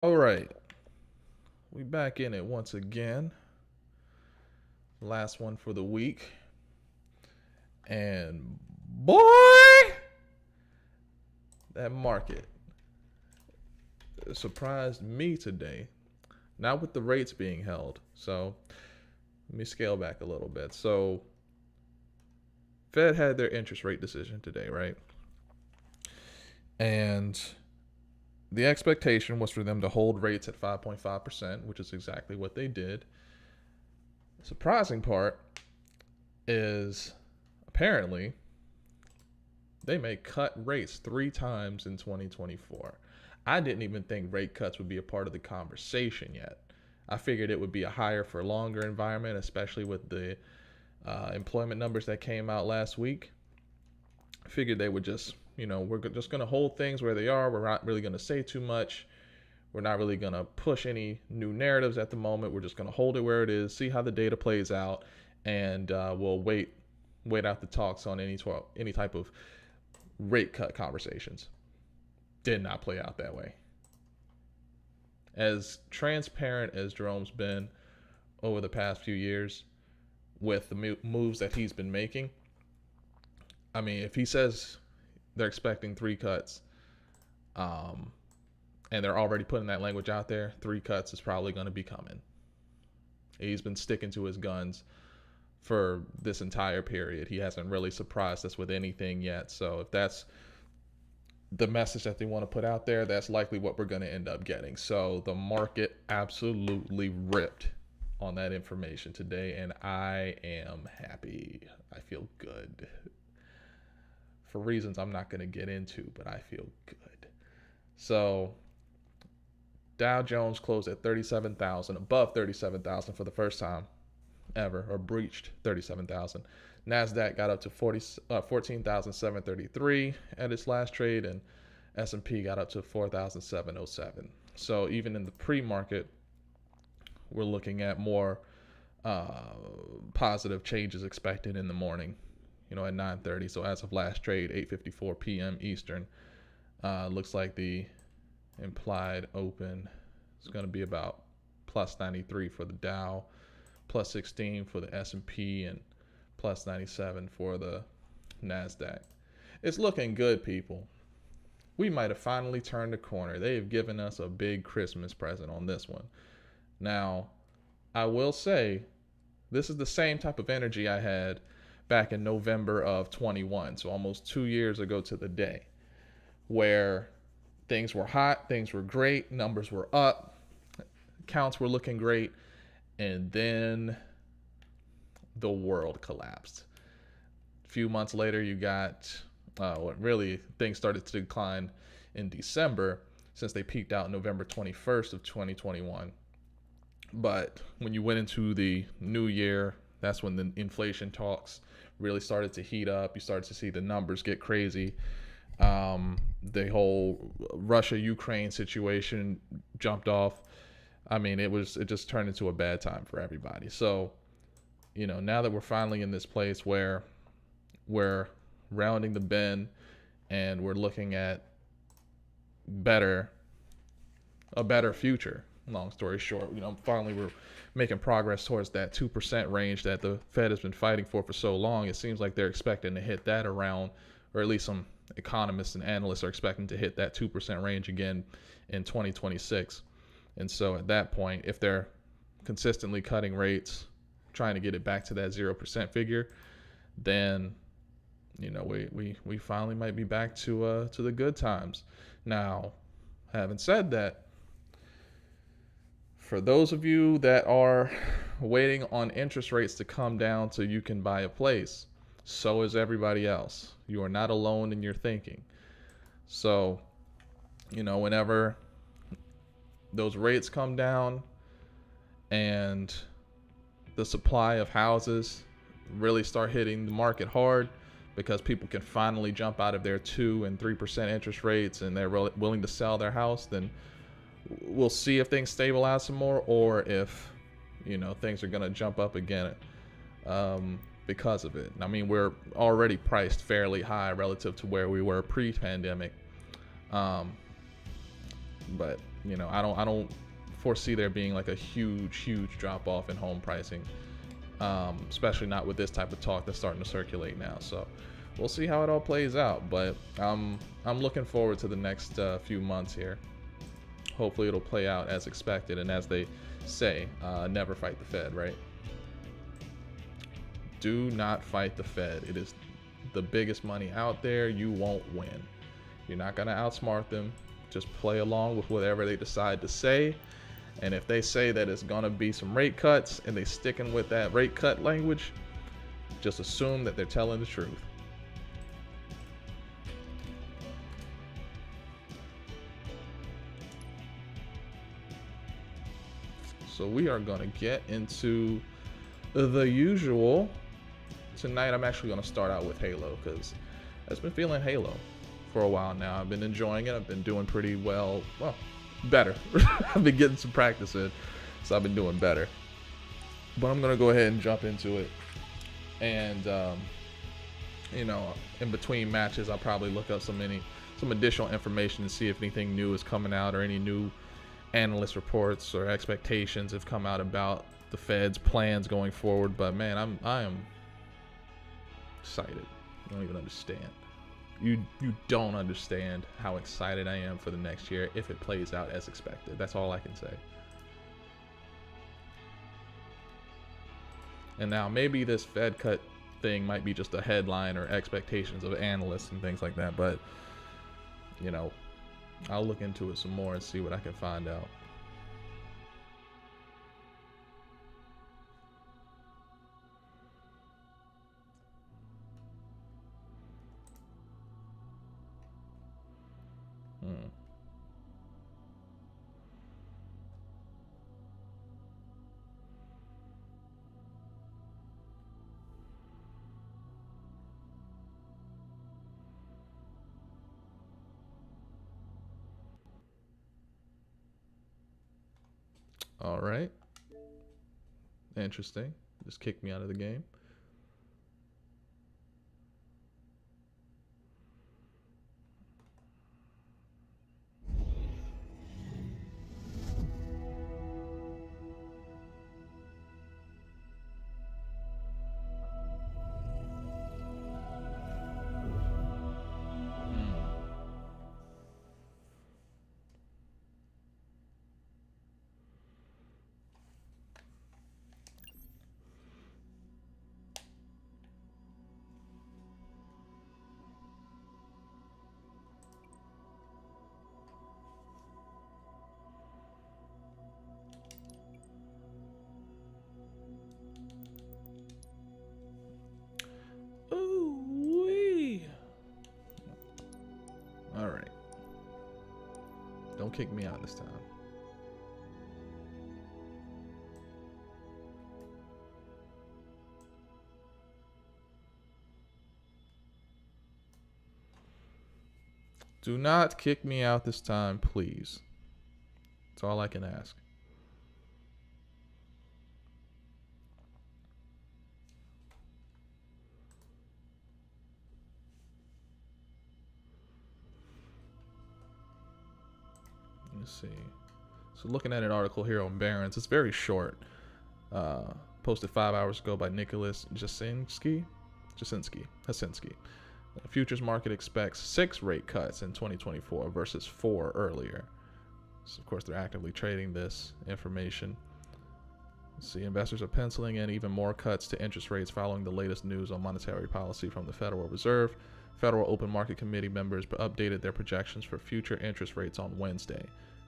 All right, we back in it once again. Last one for the week, and boy, that market surprised me today. Not with the rates being held. So let me scale back a little bit. So Fed had their interest rate decision today, right? And the expectation was for them to hold rates at 5.5%, which is exactly what they did. The surprising part is apparently they may cut rates 3 times in 2024. I didn't even think rate cuts would be a part of the conversation yet. I figured it would be a higher for longer environment, especially with the employment numbers that came out last week. I figured they would just, we're just going to hold things where they are. We're not really going to say too much. We're not really going to push any new narratives at the moment. We're just going to hold it where it is, see how the data plays out, and we'll wait out the talks on any type of rate cut conversations. Did not play out that way. As transparent as Jerome's been over the past few years with the moves that he's been making, I mean, if he says they're expecting 3 cuts, and they're already putting that language out there, 3 cuts is probably going to be coming. He's been sticking to his guns for this entire period. He hasn't really surprised us with anything yet. So if that's the message that they want to put out there, that's likely what we're going to end up getting. So the market absolutely ripped on that information today, and I am happy. I feel good. For reasons I'm not going to get into, but I feel good. So Dow Jones closed at 37,000, above 37,000 for the first time ever, or breached 37,000. Nasdaq got up to 14,733 at its last trade, and S&P got up to 4,707. So even in the pre-market, we're looking at more positive changes expected in the morning. At 9:30. So as of last trade, 8:54 p.m. Eastern, looks like the implied open is going to be about plus 93 for the Dow, plus 16 for the S&P, and plus 97 for the Nasdaq. It's looking good, people. We might have finally turned the corner. They have given us a big Christmas present on this one. Now, I will say, this is the same type of energy I had back in November of 21, so almost 2 years ago to the day, where things were hot, things were great, numbers were up, counts were looking great, and then the world collapsed. A few months later, you got really things started to decline in December, since they peaked out November 21st of 2021. But when you went into the new year, that's when the inflation talks really started to heat up. You started to see the numbers get crazy. The whole Russia-Ukraine situation jumped off. I mean, it just turned into a bad time for everybody. So, now that we're finally in this place where we're rounding the bend and we're looking at a better future. Long story short, finally we're making progress towards that 2% range that the Fed has been fighting for so long. It seems like they're expecting to hit that around, or at least some economists and analysts are expecting to hit that 2% range again in 2026. And so at that point, if they're consistently cutting rates, trying to get it back to that 0% figure, then we finally might be back to the good times. Now, having said that, for those of you that are waiting on interest rates to come down so you can buy a place, so is everybody else. You are not alone in your thinking. So, whenever those rates come down and the supply of houses really start hitting the market hard, because people can finally jump out of their 2 and 3% interest rates and they're willing to sell their house, then we'll see if things stabilize some more, or if things are going to jump up again because of it. I mean, we're already priced fairly high relative to where we were pre-pandemic, but You know, I don't foresee there being like a huge drop off in home pricing, especially not with this type of talk that's starting to circulate now. So we'll see how it all plays out. But I'm looking forward to the next few months here. Hopefully it'll play out as expected, and as they say, never fight the Fed, right? Do not fight the Fed. It is the biggest money out there. You won't win. You're not going to outsmart them. Just play along with whatever they decide to say. And if they say that it's going to be some rate cuts and they sticking with that rate cut language, just assume that they're telling the truth. So we are going to get into the usual. Tonight I'm actually going to start out with Halo, because I've been feeling Halo for a while now. I've been enjoying it. I've been doing pretty well. Well, better. I've been getting some practice in, so I've been doing better. But I'm going to go ahead and jump into it. And, you know, in between matches, I'll probably look up some additional information and see if anything new is coming out, or any new analyst reports or expectations have come out about the Fed's plans going forward. But man, I am excited. You don't even understand. You don't understand how excited I am for the next year if it plays out as expected. That's all I can say. And now maybe this Fed cut thing might be just a headline or expectations of analysts and things like that, but you know, I'll look into it some more and see what I can find out. All right. Interesting. Just kicked me out of the game. All right. Don't kick me out this time. Do not kick me out this time, please. That's all I can ask. Let's see. So looking at an article here on Barron's, it's very short. Posted 5 hours ago by Nicholas Jasinski. The futures market expects 6 rate cuts in 2024 versus 4 earlier. So of course they're actively trading this information. Let's see, investors are penciling in even more cuts to interest rates following the latest news on monetary policy from the Federal Reserve. Federal Open Market Committee members updated their projections for future interest rates on Wednesday.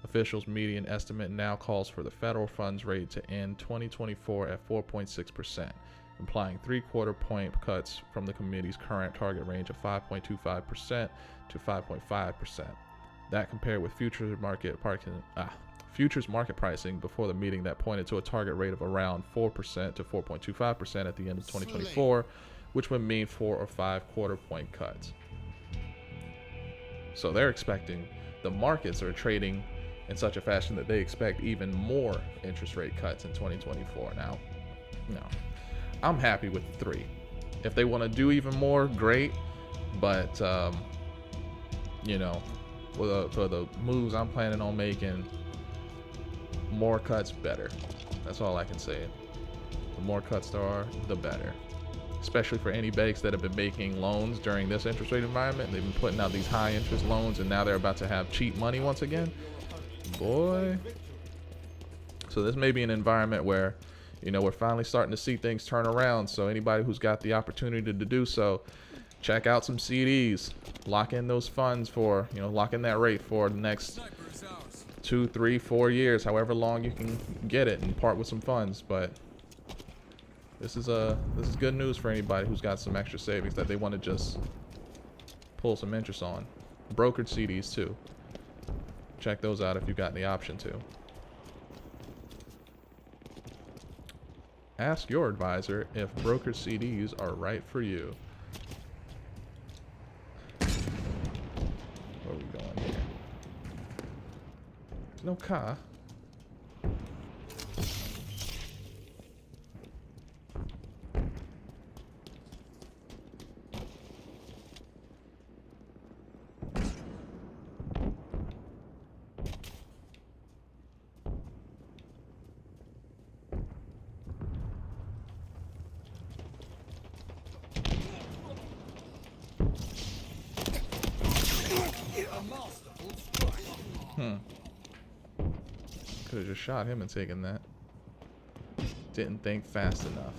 Officials' median estimate now calls for the federal funds rate to end 2024 at 4.6%, implying 3/4 point cuts from the committee's current target range of 5.25% to 5.5%. That compared with futures market pricing before the meeting that pointed to a target rate of around 4% to 4.25% at the end of 2024, which would mean 4 or 5 quarter-point cuts. So they're expecting, the markets are trading in such a fashion that they expect even more interest rate cuts in 2024. Now, no, I'm happy with 3. If they want to do even more, great. But, you know, for the moves I'm planning on making, more cuts, better. That's all I can say. The more cuts there are, the better. Especially for any banks that have been making loans during this interest rate environment. They've been putting out these high interest loans, and now they're about to have cheap money once again. Boy. So this may be an environment where, you know, we're finally starting to see things turn around. So anybody who's got the opportunity to do so, check out some CDs. Lock in those funds for, you know, lock in that rate for the next 2, 3, 4 years, however long you can get it, and part with some funds. But this is good news for anybody who's got some extra savings that they want to just pull some interest on. Brokered CDs too. Check those out if you've got the option to. Ask your advisor if brokered CDs are right for you. Where are we going here? There's no car. Could have just shot him and taken that. Didn't think fast enough.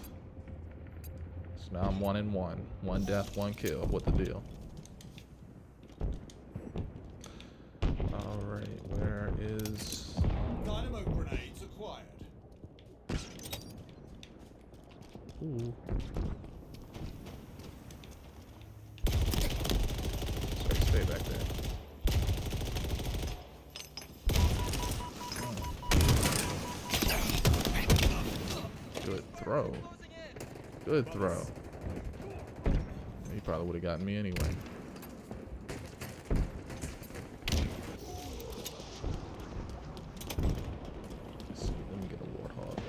So now I'm 1 and 1. 1 death, 1 kill. What the deal? Alright, where is... Dynamo grenades acquired. Ooh. Sorry, stay back there. Good throw. Good throw. He probably would have gotten me anyway. Let's see, let me get a warthog.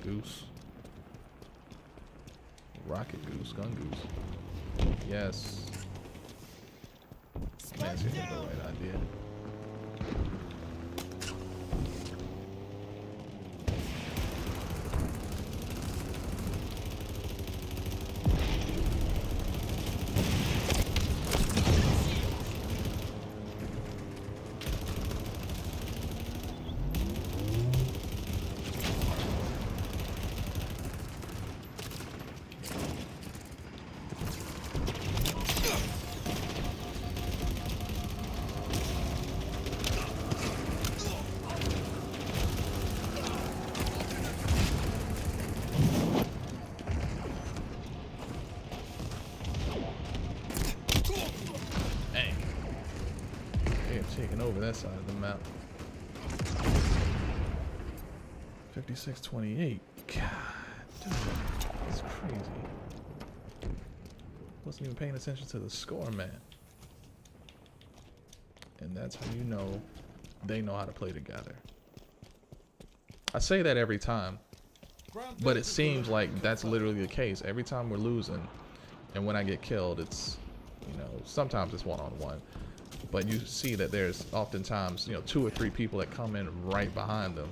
Goose. Rocket goose, gun goose. Yes. Man, seems like the right idea. Taking over that side of the map. 56-28. God, dude, that's crazy. Wasn't even paying attention to the score, man. And that's how you know they know how to play together. I say that every time, but it seems like that's literally the case. Every time we're losing, and when I get killed, it's, you know, sometimes it's one-on-one. But you see that there's oftentimes, you know, 2 or 3 people that come in right behind them.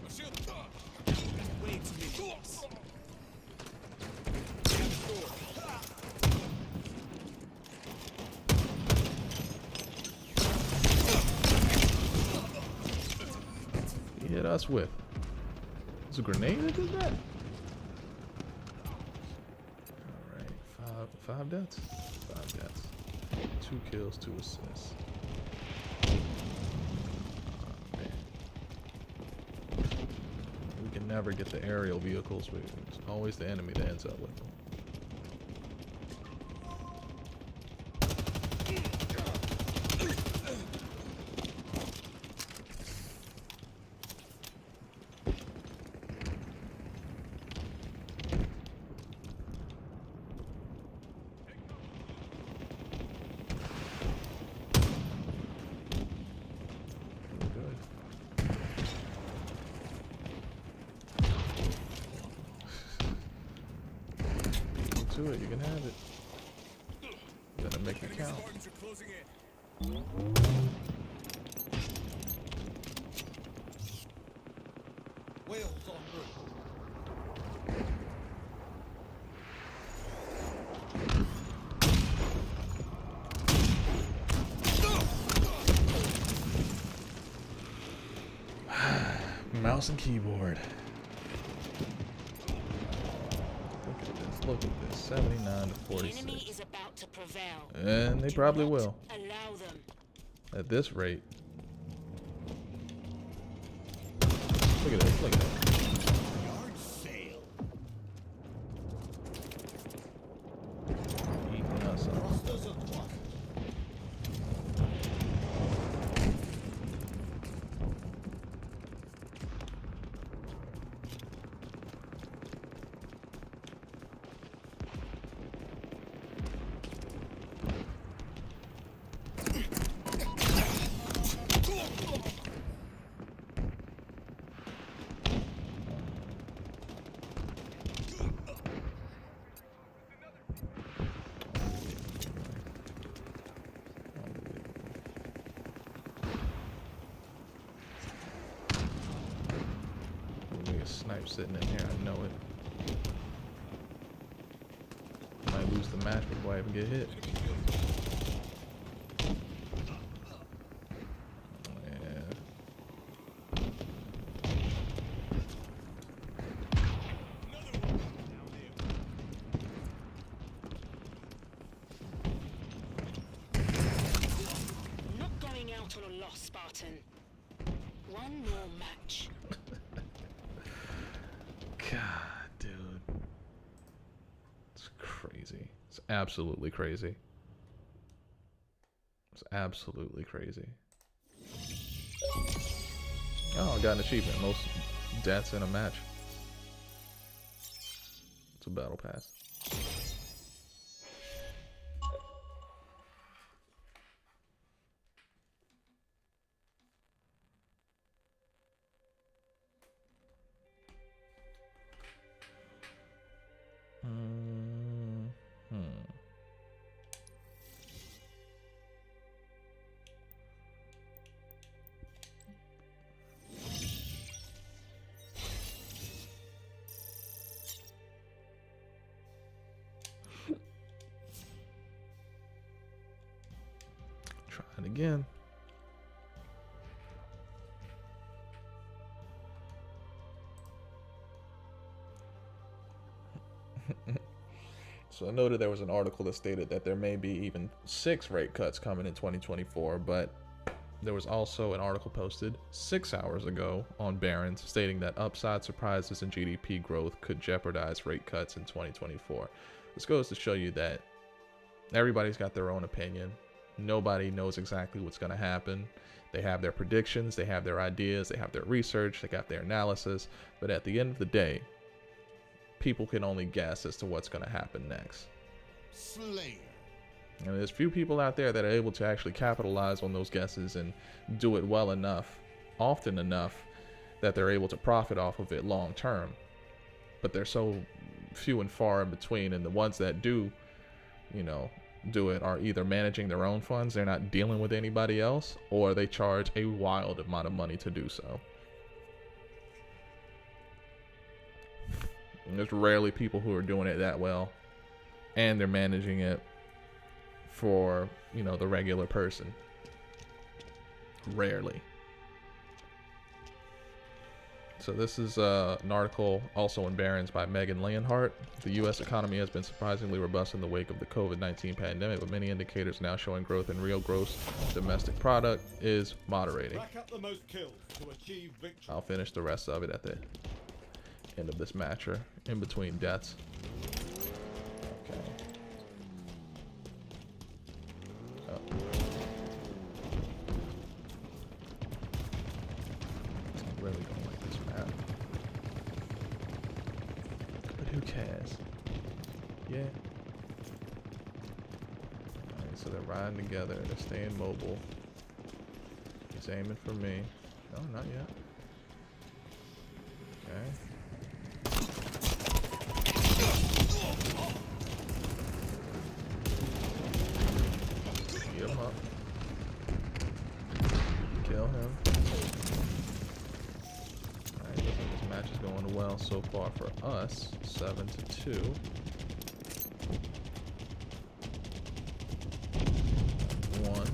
He hit us with. It's a grenade that did that? Alright, 5 deaths? 5 deaths. 2 kills, 2 assists. We can never get the aerial vehicles, but it's always the enemy that ends up with them. to it. You can have it. Better make it count. Wheels en route. Mouse and keyboard. Look at this. Look at this. 79 to 46. Enemy is about to prevail. And they probably will. Allow them. At this rate. Look at this. Look at that. Yard sale. Eating us up. Thrusters acquired. Snipe sitting in here, I know it. Might lose the match before I even get hit. Yeah. Not going out on a loss, Spartan. One more match. God, dude. It's crazy. It's absolutely crazy. It's absolutely crazy. Oh, I got an achievement. Most deaths in a match. It's a battle pass. Trying again. So I noted there was an article that stated that there may be even 6 rate cuts coming in 2024, but there was also an article posted 6 hours ago on Barron's stating that upside surprises in GDP growth could jeopardize rate cuts in 2024. This goes to show you that everybody's got their own opinion. Nobody knows exactly what's going to happen. They have their predictions, they have their ideas, they have their research, they got their analysis, but at the end of the day, people can only guess as to what's going to happen next. Slayer. And there's few people out there that are able to actually capitalize on those guesses and do it well enough, often enough, that they're able to profit off of it long term. But they're so few and far in between, and the ones that do, you know, do it are either managing their own funds, they're not dealing with anybody else, or they charge a wild amount of money to do so. And there's rarely people who are doing it that well, and they're managing it for, you know, the regular person. Rarely. So this is an article also in Barron's by Megan Leonhardt. The U.S. economy has been surprisingly robust in the wake of the COVID-19 pandemic, with many indicators now showing growth in real gross domestic product is moderating. Rack up the most kills to achieve victory. I'll finish the rest of it at the end of this match, or in between deaths. Okay. Oh. I really don't like this map. But who cares? Yeah. Alright, so they're riding together, they're staying mobile. He's aiming for me. No, not yet. Okay. kill him. Alright, looks like this match is going well so far for us. 7-2. One.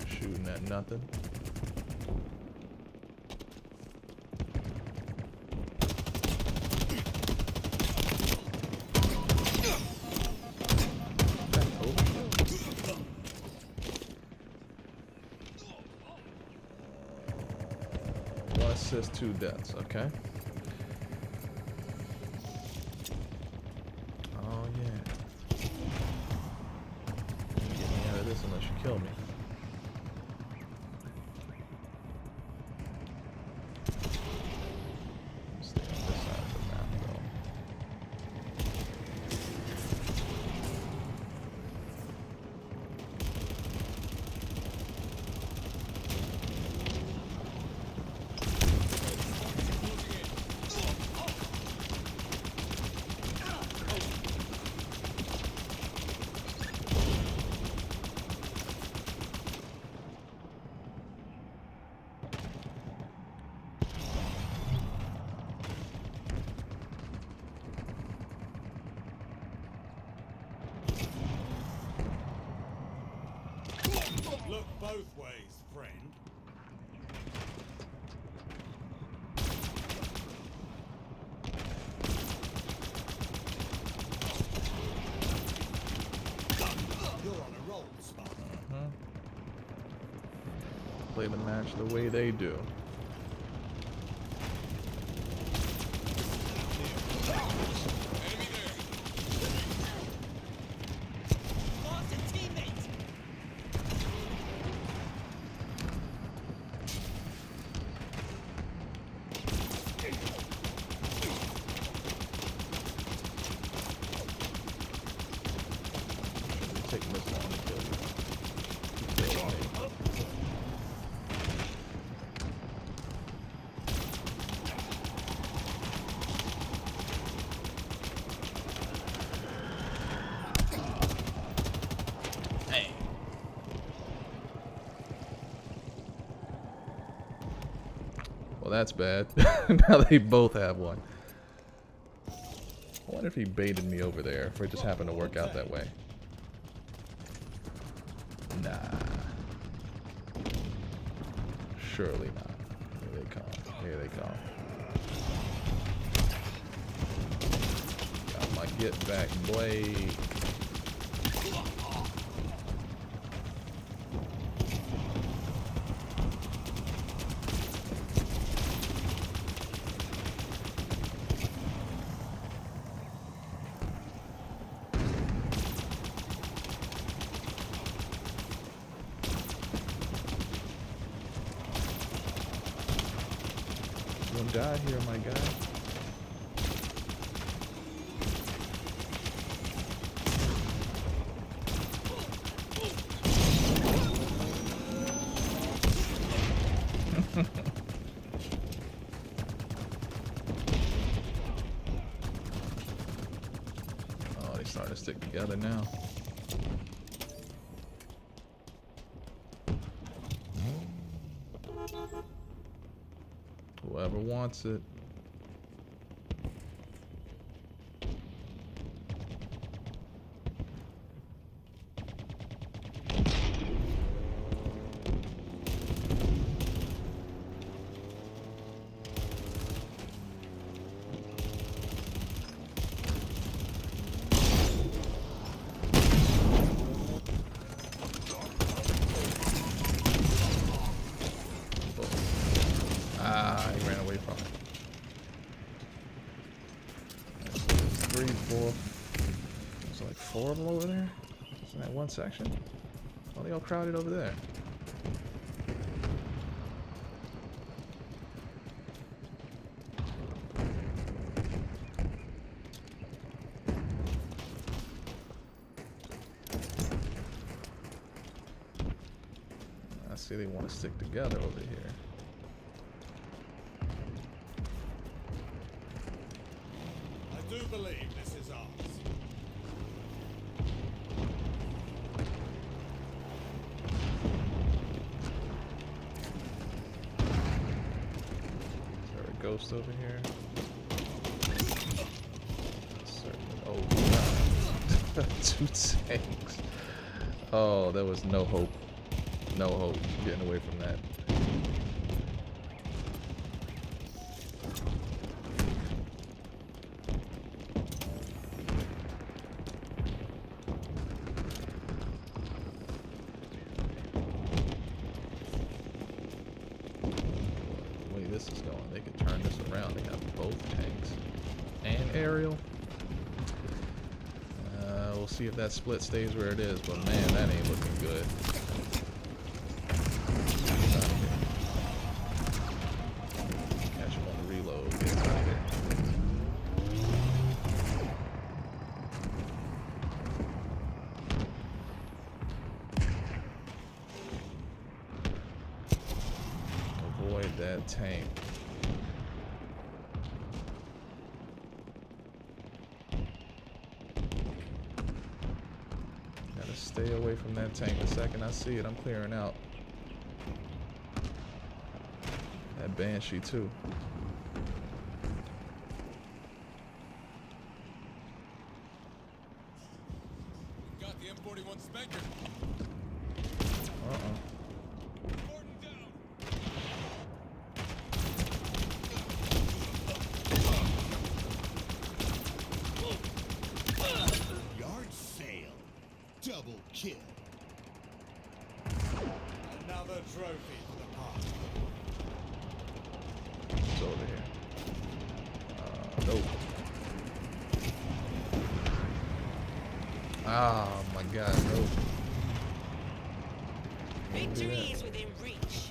Shooting at nothing. One assist, 2 deaths. Okay. Oh yeah. Get me out of this unless you kill me. Stay on this side of the map though. Look both ways, friend. You're on a roll, Spartan. Play the match the way they do. Taking this long to kill you. Kill me. Hey. Well, that's bad. Now they both have one. I wonder if he baited me over there, if it just happened to work out that way. Nah. Surely not. Here they come. Here they come. Got my get back blade. Don't die here, my guy. Oh, they starting to stick together now. Whoever wants it. Ah, he ran away from it. That's 3, 4. There's like 4 of them over there. Isn't that one section? Oh, they all crowded over there. I see they want to stick together over here. I do believe this is ours. ghost over here. Certainly. Oh, God. 2 tanks. Oh, there was no hope. No hope getting away from that. The way this is going, they could turn this around. They have both tanks and aerial. We'll see if that split stays where it is, but man, that ain't looking good. Catch him on the reload. Get out of here. Avoid that tank. Stay away from that tank. The second I see it, I'm clearing out. That Banshee too. Got the M41 Spanker. Yard sale. Double kill. Another trophy for the party. It's over here. Nope. Oh my God, nope. Victory is within reach.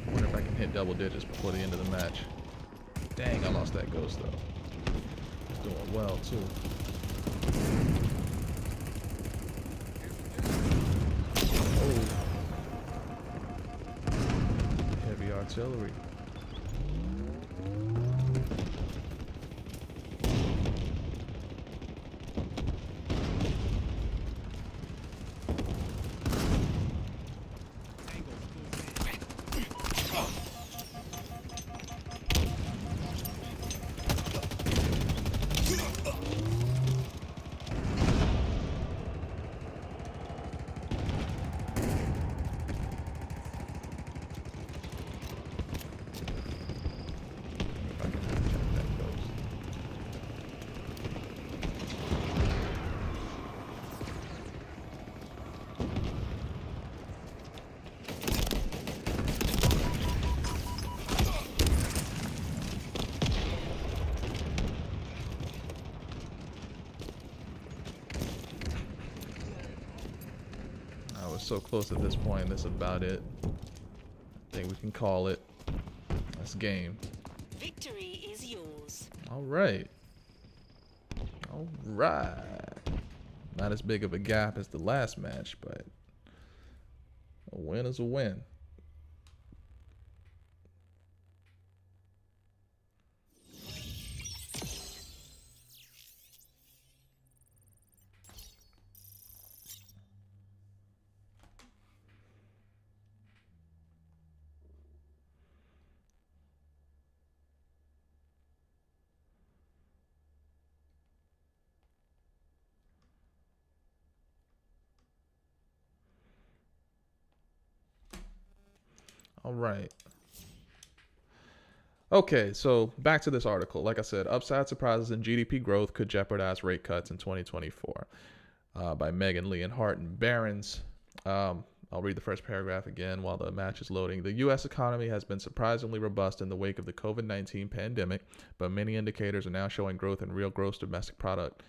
Wonder if I can hit double digits before the end of the match. Dang, I lost that ghost though. He's doing well too. Oh. Heavy artillery. So close at this point. That's about it. I think we can call it. That's game. Victory is yours. All right. All right. Not as big of a gap as the last match, but a win is a win. All right. Okay, so back to this article. Like I said, upside surprises in GDP growth could jeopardize rate cuts in 2024 by Megan Lee and Hart and Barron's. I'll read the first paragraph again while the match is loading. The U.S. economy has been surprisingly robust in the wake of the COVID-19 pandemic, but many indicators are now showing growth in real gross domestic product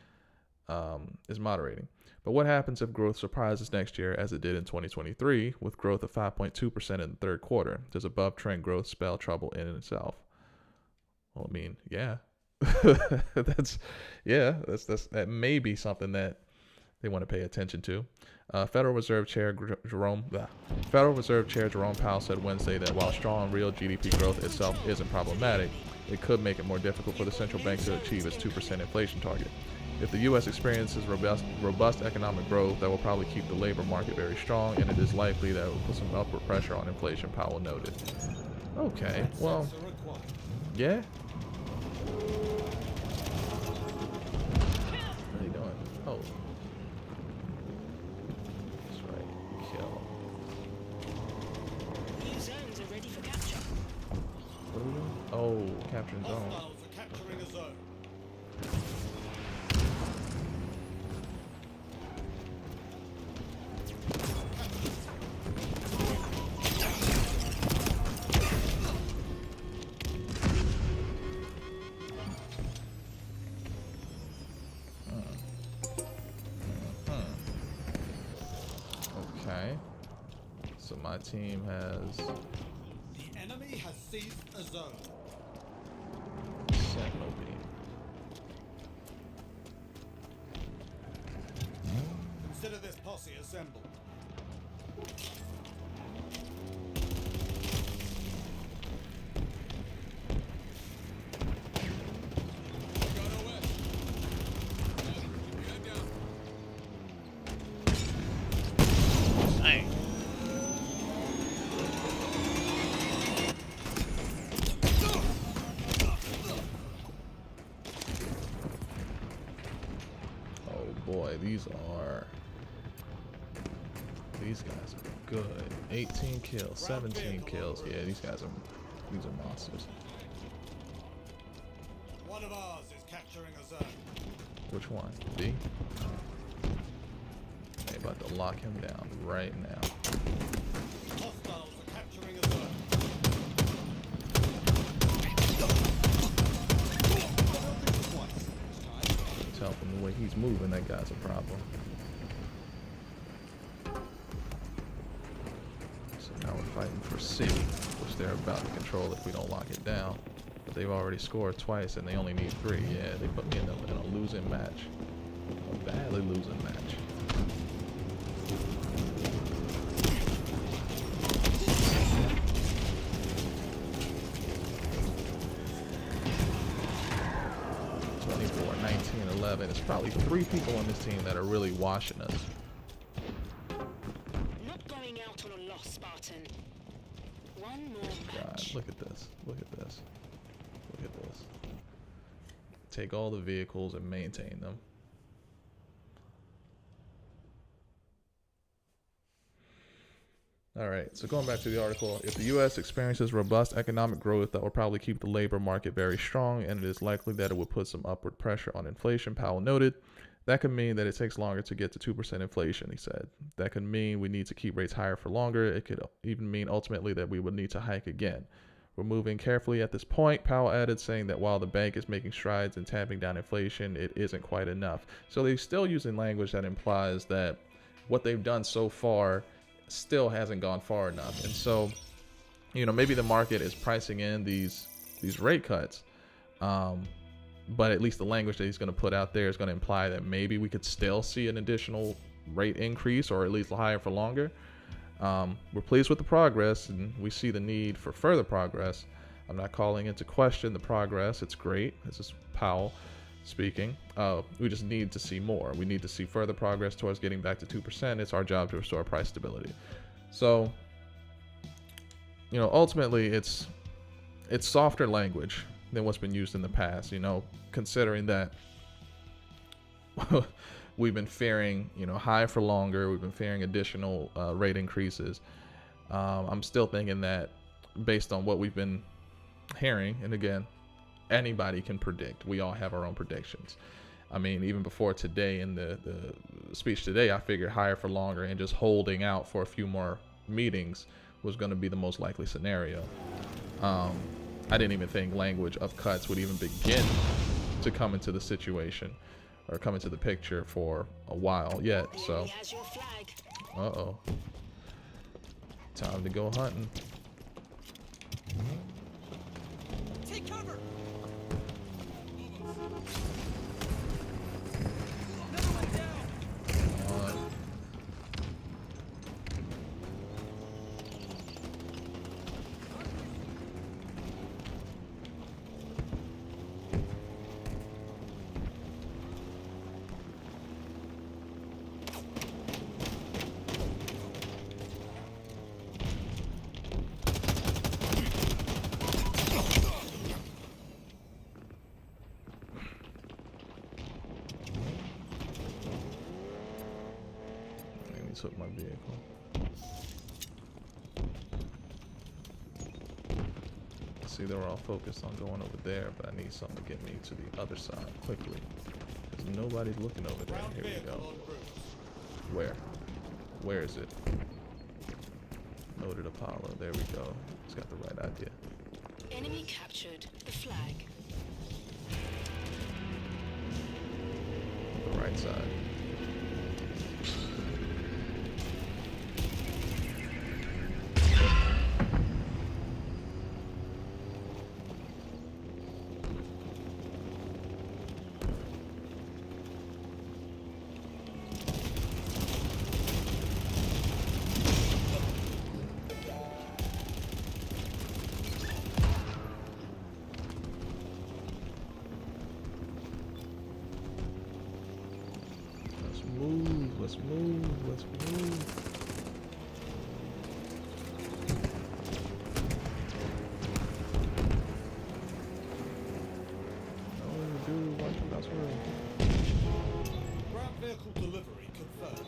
is moderating. But what happens if growth surprises next year as it did in 2023 with growth of 5.2% in the third quarter? Does above trend growth spell trouble in itself? Well, I mean, yeah. that may be something that they want to pay attention to. Federal Reserve Chair Jerome Powell said Wednesday that while strong real GDP growth itself isn't problematic, it could make it more difficult for the central bank to achieve its 2% inflation target. If the U.S. experiences robust economic growth, that will probably keep the labor market very strong, and it is likely that it will put some upward pressure on inflation, Powell noted. Okay, well, yeah. What are you doing? Oh. That's right. Kill. New zones are ready for capture. What are we doing? Oh, capturing zone. Hostiles are capturing a zone. Okay. So my team has The enemy has seized a zone. Sentinel beam. Consider this posse assembled. Boy, these guys are good. 18 kills, 17 kills. Yeah, these are monsters. One of ours is capturing a zone. Which one? B? They about to lock him down right now. Hostiles are capturing a zone. Tell from the way he's moving, that guy's a problem. So now we're fighting for C, which they're about to control if we don't lock it down. But they've already scored twice and they only need 3. Yeah, they put me in a losing match. A badly losing match. It's probably 3 people on this team that are really washing us. Not going out on a loss, Spartan. One more God, match. look at this. Look at this. Look at this. Take all the vehicles and maintain them. All right, so going back to the article, if the U.S. experiences robust economic growth, that will probably keep the labor market very strong, and it is likely that it will put some upward pressure on inflation, Powell noted. That could mean that it takes longer to get to 2% inflation, he said. That could mean we need to keep rates higher for longer. It could even mean ultimately that we would need to hike again. We're moving carefully at this point, Powell added, saying that while the bank is making strides in tamping down inflation, it isn't quite enough. So they're still using language that implies that what they've done so far still hasn't gone far enough. And so, you know, maybe the market is pricing in these rate cuts, but at least the language that he's going to put out there is going to imply that maybe we could still see an additional rate increase, or at least higher for longer. We're pleased with the progress, and we see the need for further progress. I'm not calling into question the progress. It's great. This is Powell speaking. We just need to see more. We need to see further progress towards getting back to 2%. It's our job to restore price stability. So, you know, ultimately it's softer language than what's been used in the past, you know, considering that we've been fearing, you know, high for longer. We've been fearing additional rate increases. I'm still thinking that based on what we've been hearing, and again, anybody can predict. We all have our own predictions. I mean, even before today, in the speech today, I figured higher for longer and just holding out for a few more meetings was going to be the most likely scenario. I didn't even think language of cuts would even begin to come into the situation or come into the picture for a while yet. So, uh-oh. Time to go hunting. Take cover. took my vehicle. See, they were all focused on going over there, but I need something to get me to the other side quickly. Because nobody's looking over there. Ground Here we vehicle go. en route. Where? Where is it? Loaded Apollo. There we go. It's got the right idea. Enemy captured the flag. The right side. Let's move, let's move. Oh, dude, watch your mouse roll. Ground vehicle delivery confirmed.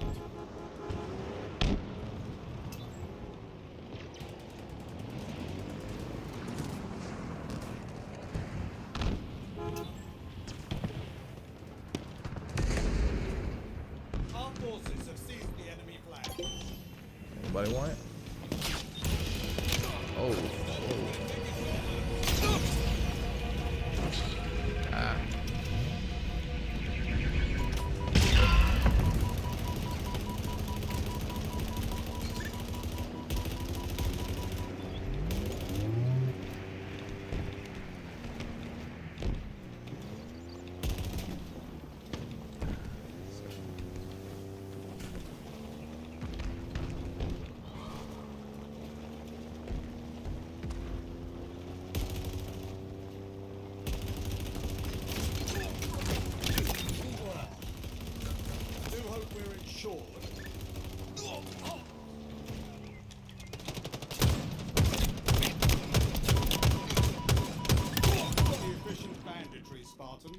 Our forces have seized the enemy flag. Anybody want it? Oh, ah. Do hope we're insured. Efficient banditry, Spartan.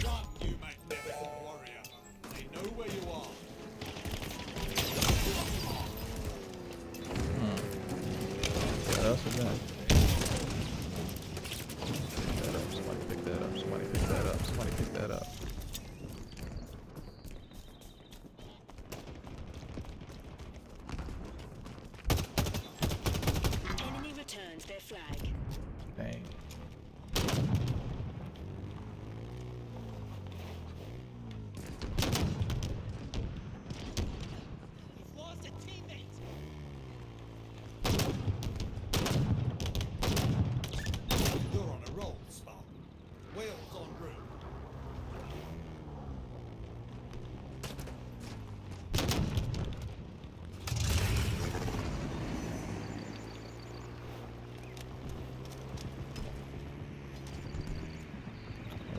Run, you magnificent warrior. They know where you are. What else is that? Pick that up. Somebody pick that up. Somebody pick that up. Somebody pick that up. Enemy returns their flag. Dang. We've lost a teammate. You're on a roll, Spartan. Wales en route.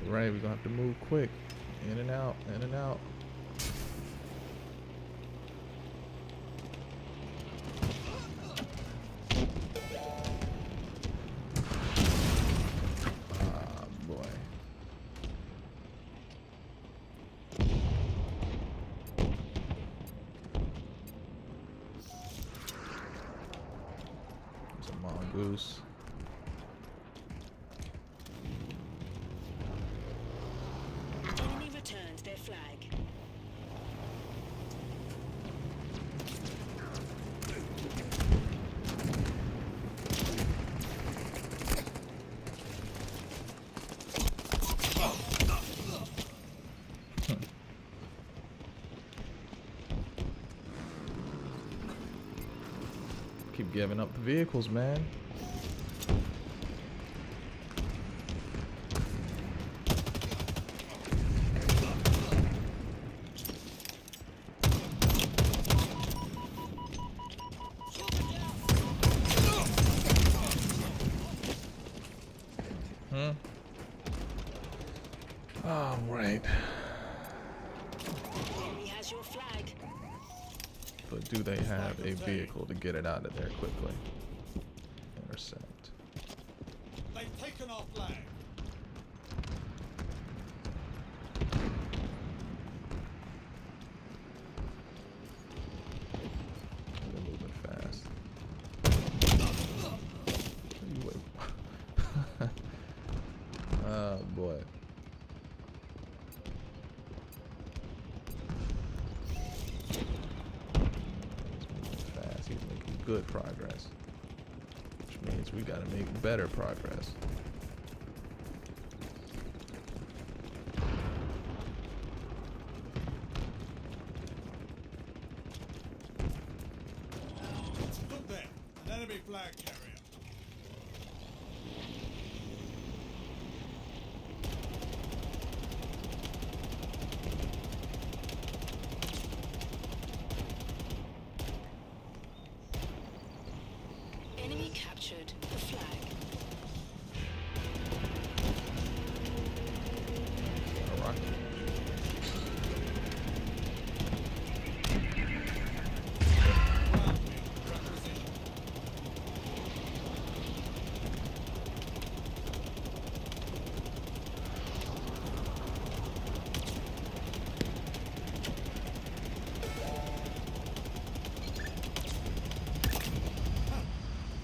Alright, we're gonna have to move quick. In and out, in and out. Ah, boy. It's a mongoose. Enemy returns their flag. Keep giving up the vehicles, man. All right. Enemy has your flag. But do they have a vehicle to get it out of there quickly? Intercept. They've taken our flag. Oh boy. Fast. He's making good progress. Which means we gotta make better progress. Look there, an enemy flag carrier. Enemy captured the flag. A rocket.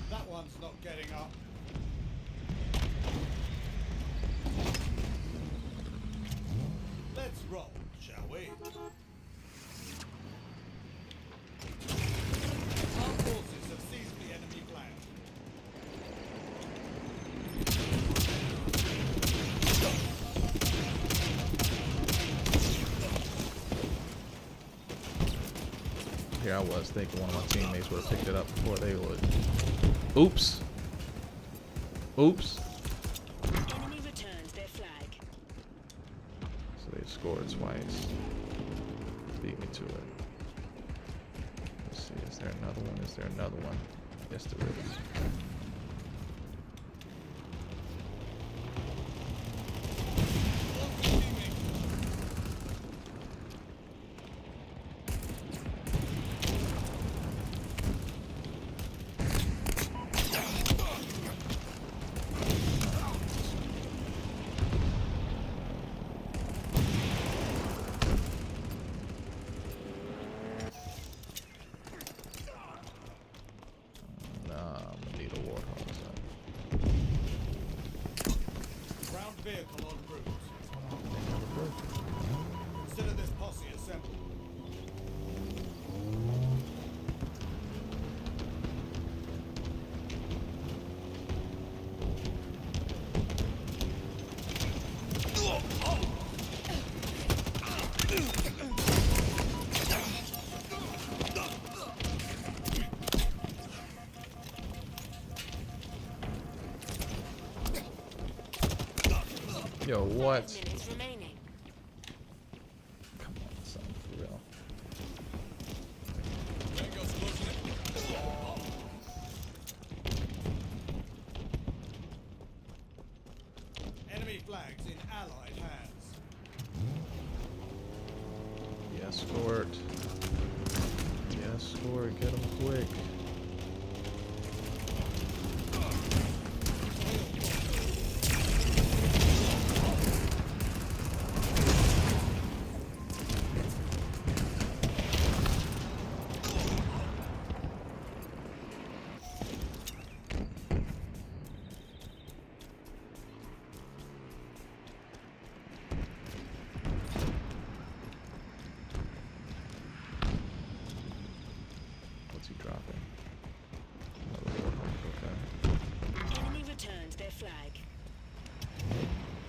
That one's not getting up. Let's roll, shall we? Our forces have seized the enemy flag. Here I was thinking one of my teammates would have picked it up before they would. Oops. Oops. Enemy returns their flag. So they scored twice. Beat me to it. Let's see, is there another one? Is there another one? Yes, there is. Nah, I'm gonna need a warthog. Ground vehicle en route. Consider this posse assembled. Yo, what? 5 minutes remaining. Come on, son, for real. Tango's closing in. Enemy flags in Allied hands. The escort. The escort, get him quick. What's he dropping? Another warthog, okay. Enemy returns their flag.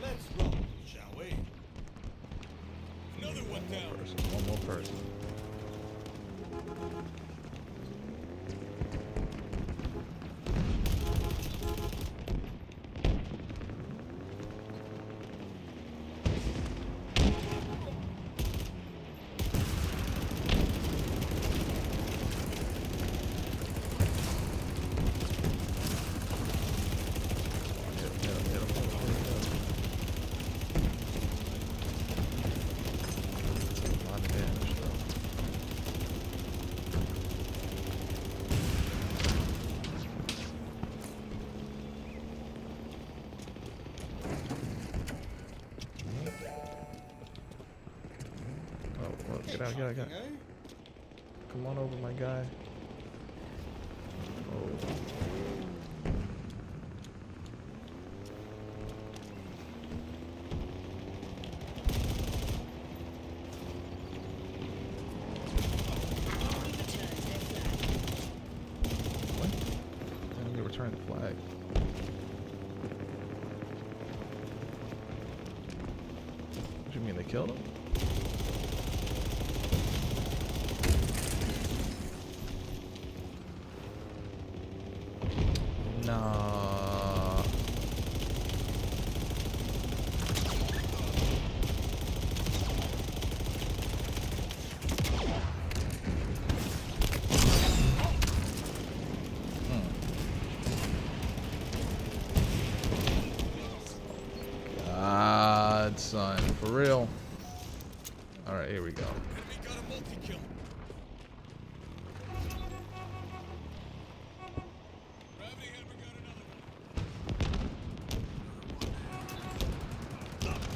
Let's roll, shall we? Another one down. One more person. Get out, get out, get out. Eh? Come on over, my guy. Oh. Find the flag. What do you mean they killed him? Nah. God, son, for real. All right, here we go. We got a multi-kill. Gravity hammer got another one.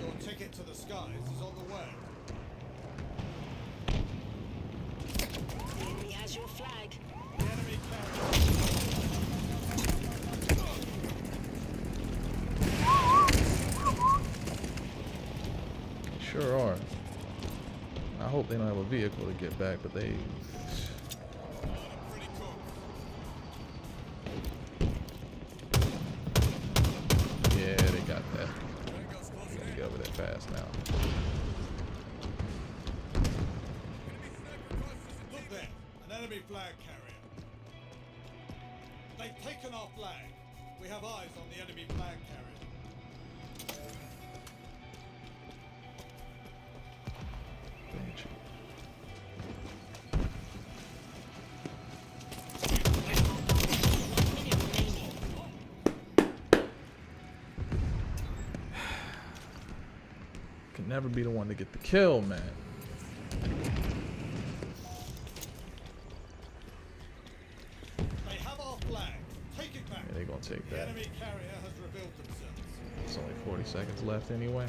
Your ticket to the skies is on the way. The enemy has your flag. The enemy carrier. Sure are. I hope they don't have a vehicle to get back, but they. Pretty cool. Yeah, they got that. We gotta get over there fast now. Look there, an enemy flag carrier. They've taken our flag. We have eyes on the enemy flag carrier. Banshee. Can never be the one to get the kill, man. They have our flag. Take it back. Yeah, they gonna take The that. enemy carrier has revealed themselves. It's only 40 seconds left anyway.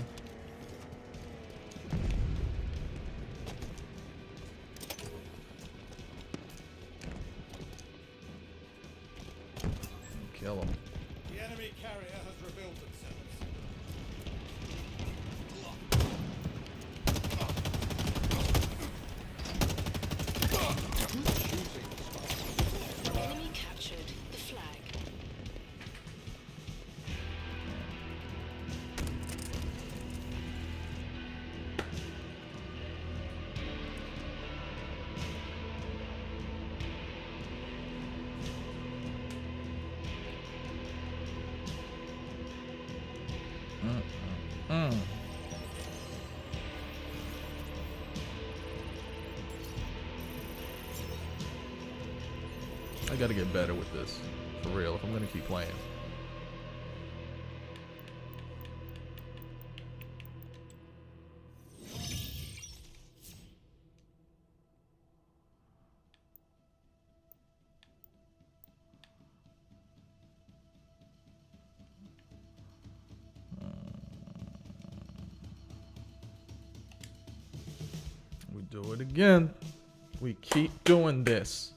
Kill him. The enemy carrier has revealed themselves. Enemy captured the flag. I gotta get better with this, for real, if I'm gonna keep playing. We do it again. We keep doing this.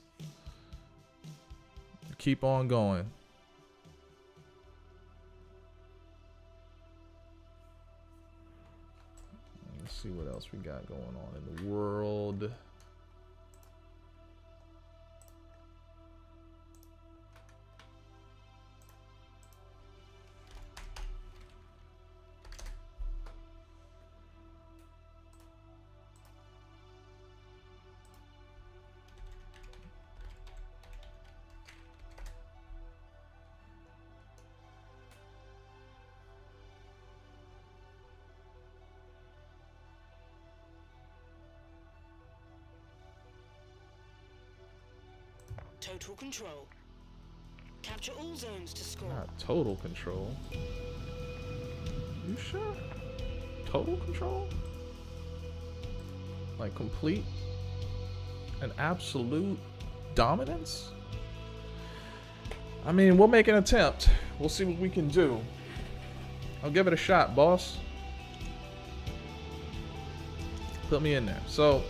Keep on going. Let's see what else we got going on in the world. Total control. Capture all zones to score. Not total control. You sure? Total control? Like complete and absolute dominance? I mean, we'll make an attempt. We'll see what we can do. I'll give it a shot, boss. Put me in there. So,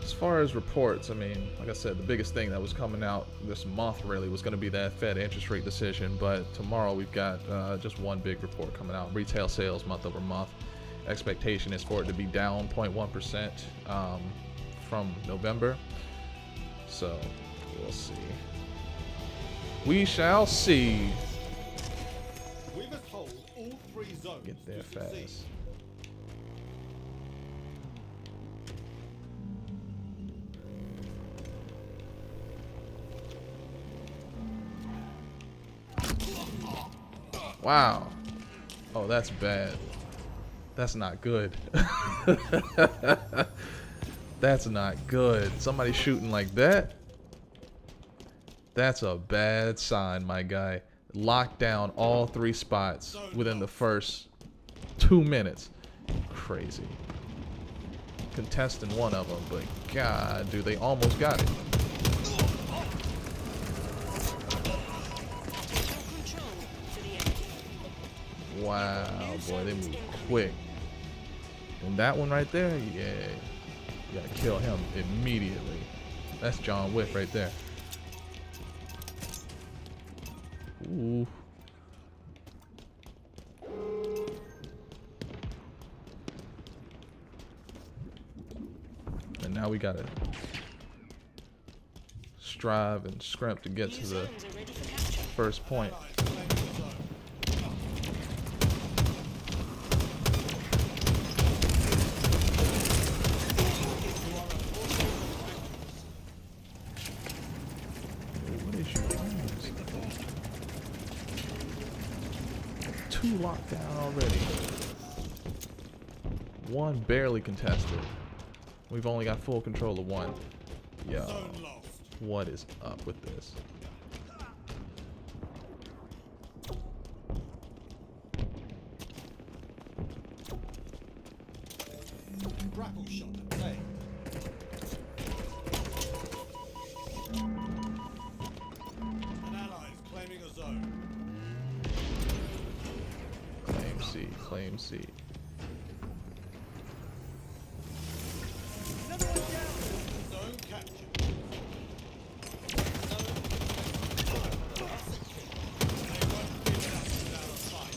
as far as reports, I mean, like I said, the biggest thing that was coming out this month really was going to be that Fed interest rate decision. But tomorrow we've got just one big report coming out: retail sales month over month, expectation is for it to be down 0.1% from November. So we'll see. We shall see. We must hold all 3 zones Get there to succeed. fast. Wow. Oh, that's bad. That's not good. That's not good. Somebody shooting like that? That's a bad sign, my guy. Locked down all 3 spots within the first 2 minutes. Crazy. Contesting one of them, but God, dude, they almost got it. Control to the enemy. Wow, boy, they move quick. And that one right there, yeah, you gotta kill him immediately. That's John Wick right there. Ooh. And now we gotta strive and scrimp to get New to the zones are ready for capture. first point. Allies claiming the zone. What is you doing? 2 locked down already. 1 barely contested. We've only got full control of 1. Yo, Zone lost. what is up with this? Grapple shot obtained. An ally is claiming a zone. Claim C, claim C. Zone captured. They won't give it up without a fight.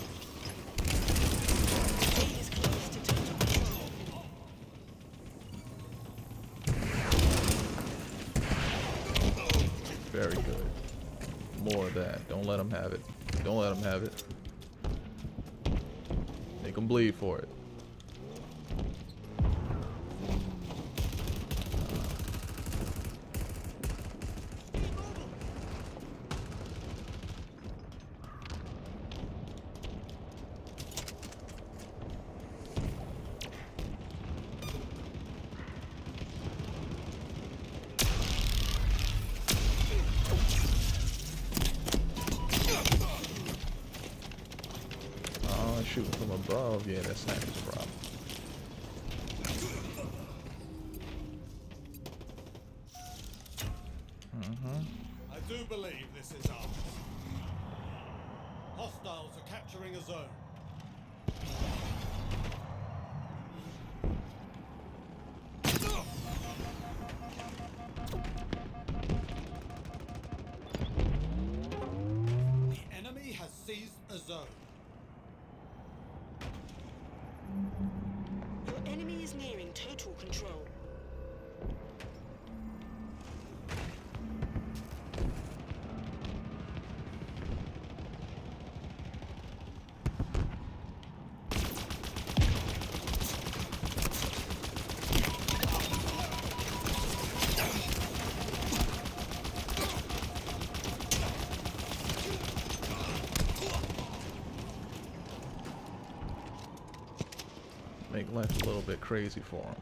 Aid is close to total control. Very good. More of that. Don't let them have it. Don't let them have it. Make them bleed for it. Oh, shooting from above. Yeah, that's not his problem. I do believe this is ours. Hostiles are capturing a zone. The enemy has seized a zone. Your enemy is nearing total control. Make life a little bit crazy for him.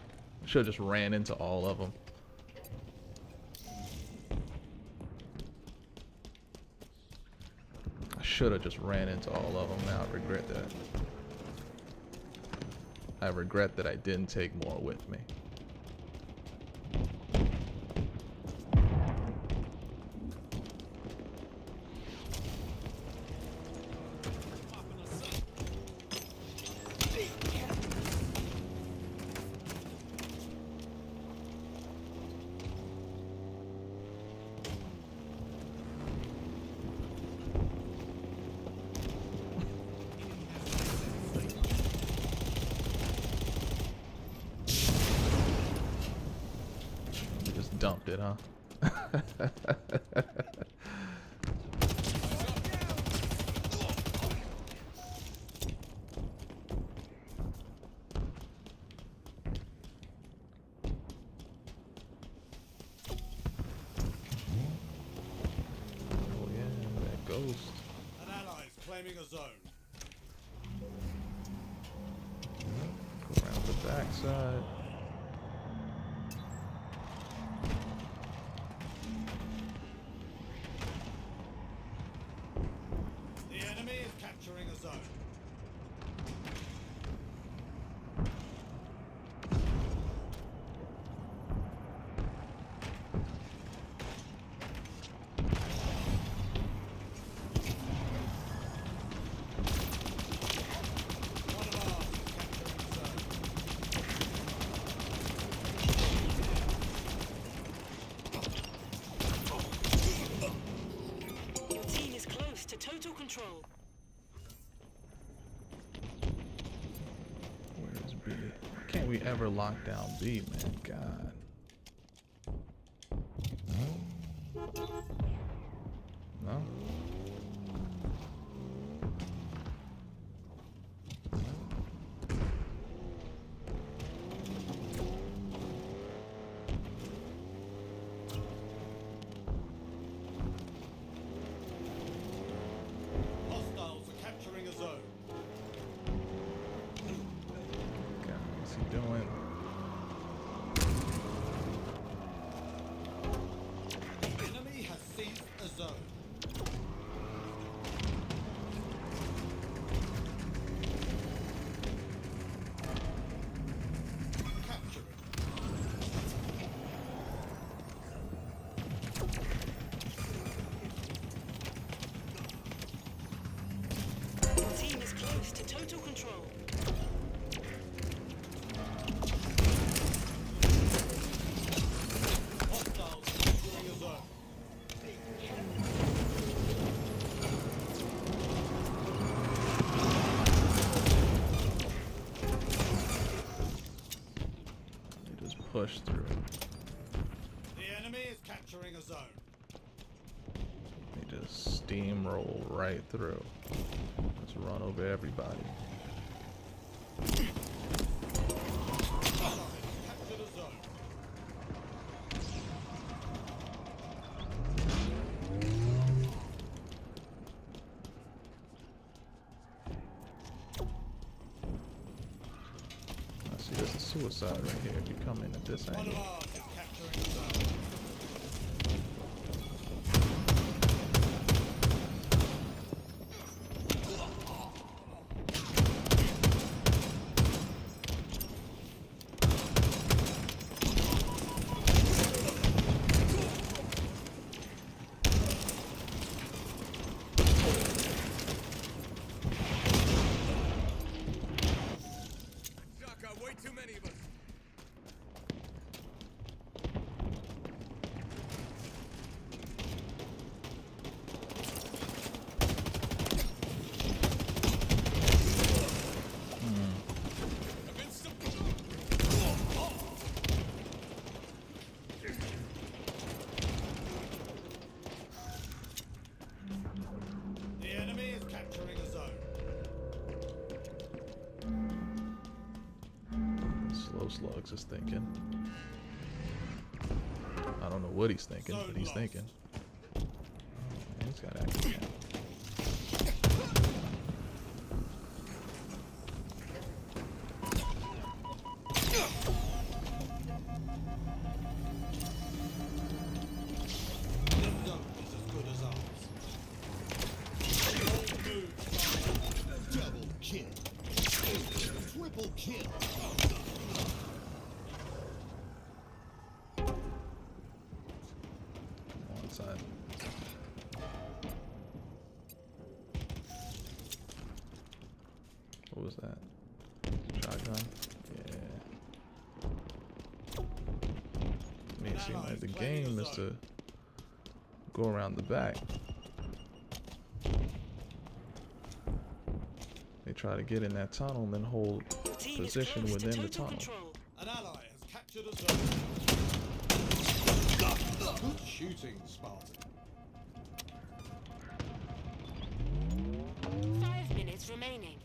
Should have just ran into all of them. I should have just ran into all of them. Now I regret that. I regret that I didn't take more with me. worth it, huh? Oh yeah, that ghost. An ally is claiming a zone. Go around the backside. The enemy is capturing a zone. One of ours is capturing a zone. Your team is close to total control. Where is B? Can't we ever lock down B, man? God. No? Hostiles are capturing a zone. God, what's he doing? The enemy has seized a zone. Capture it. Your team is close to total control. Hostiles capturing a zone. They just push through. The enemy is capturing a zone. They just steamroll right through. Just run over everybody. Allies captured a zone. I see there's a suicide right here if you come in at this One of angle. ours is capturing a zone. Shaka, way too many of us. Against them. The enemy is capturing a zone. Slow Slugs is thinking. I don't know what he's thinking, but he's thinking. Man, he's got action. This zone is as good as ours. Bold move. Double kill. Triple kill. One side. What was that? Shotgun? Yeah. I mean, it seems like the game is to go around the back. They try to get in that tunnel and then hold Your team is position close to within the total tunnel. control. An ally has captured a zone. Good shooting, Spartan. 5 minutes remaining.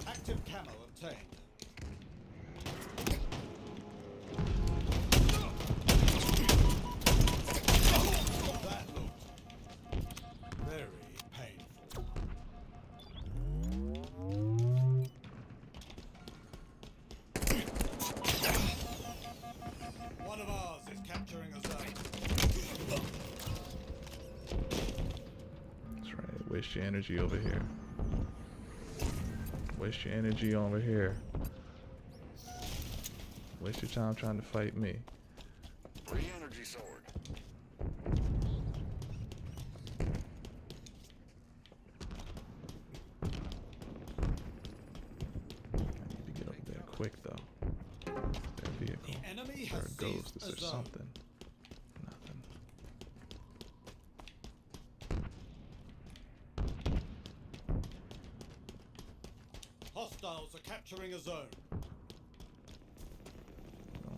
Active camo obtained. That looked very painful. One of ours is capturing a zone. That's right. Waste your energy over here. Waste your energy over here. Waste your time trying to fight me. Free energy sword. I need to get up there quick though. That vehicle. The enemy There has it goes. seized Is a there zone. something? Nothing. Hostiles are capturing a zone. I'll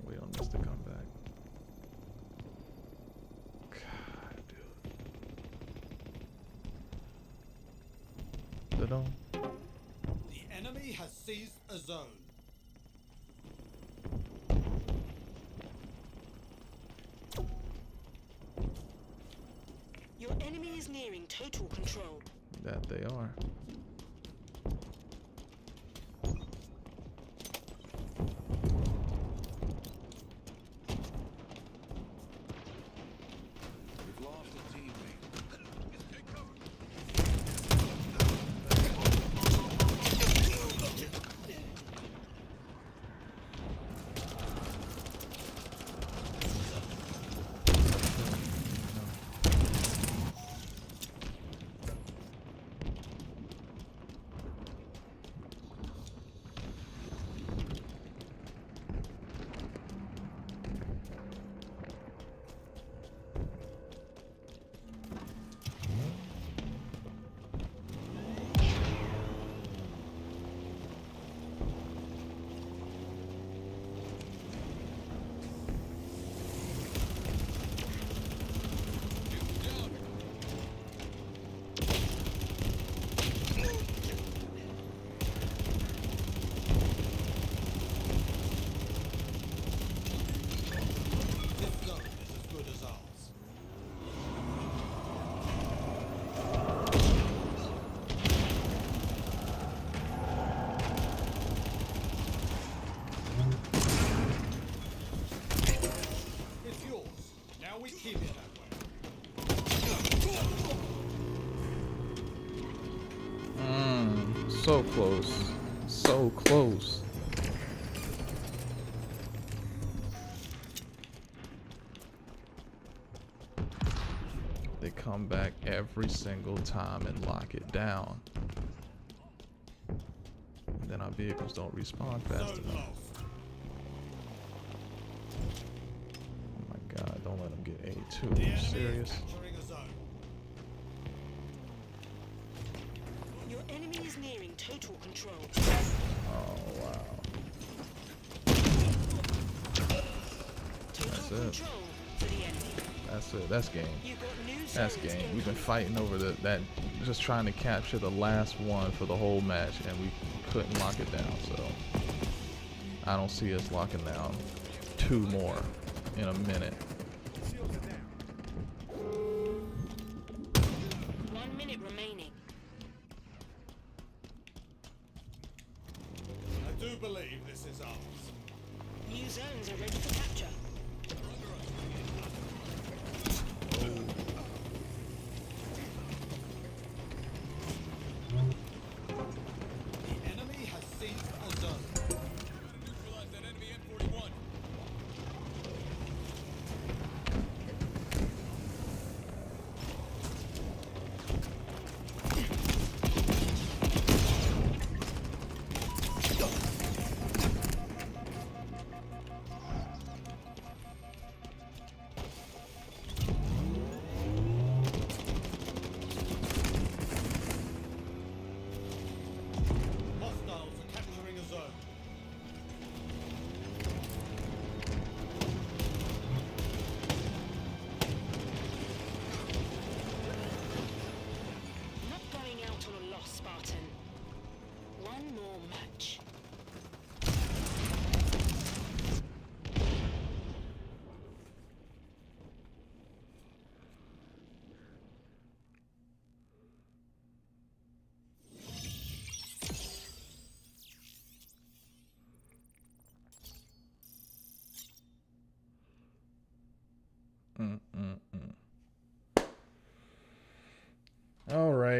wait on this to come back. God, dude. Little. The enemy has seized a zone. Your enemy is nearing total control. That they are. We've lost a teammate. Take cover. This zone is as good as ours. It's yours. Now we keep it that way. So close. So close. They come back every single time and lock it down. And then our vehicles don't respawn fast Zone enough. lost. Oh my god, don't let them get A2. The Are you enemy serious? is capturing a zone. Your enemy is nearing total control. Oh wow. Total That's it. control for the enemy. That's it. That's game. You got new That's zones game. We've been incoming. fighting over that, just trying to capture the last one for the whole match, and we couldn't lock it down. So I don't see us locking down 2 more in a minute. 1 minute remaining. I do believe this is ours. New zones are ready for capture. The enemy has seized a zone. Neutralize that enemy M41.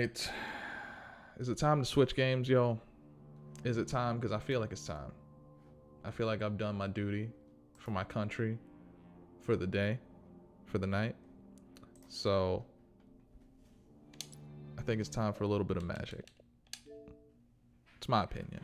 right. Is it time to switch games, yo? Is it time? Because I feel like it's time. I feel like I've done my duty for my country, for the day, for the night. So I think it's time for a little bit of magic. It's my opinion.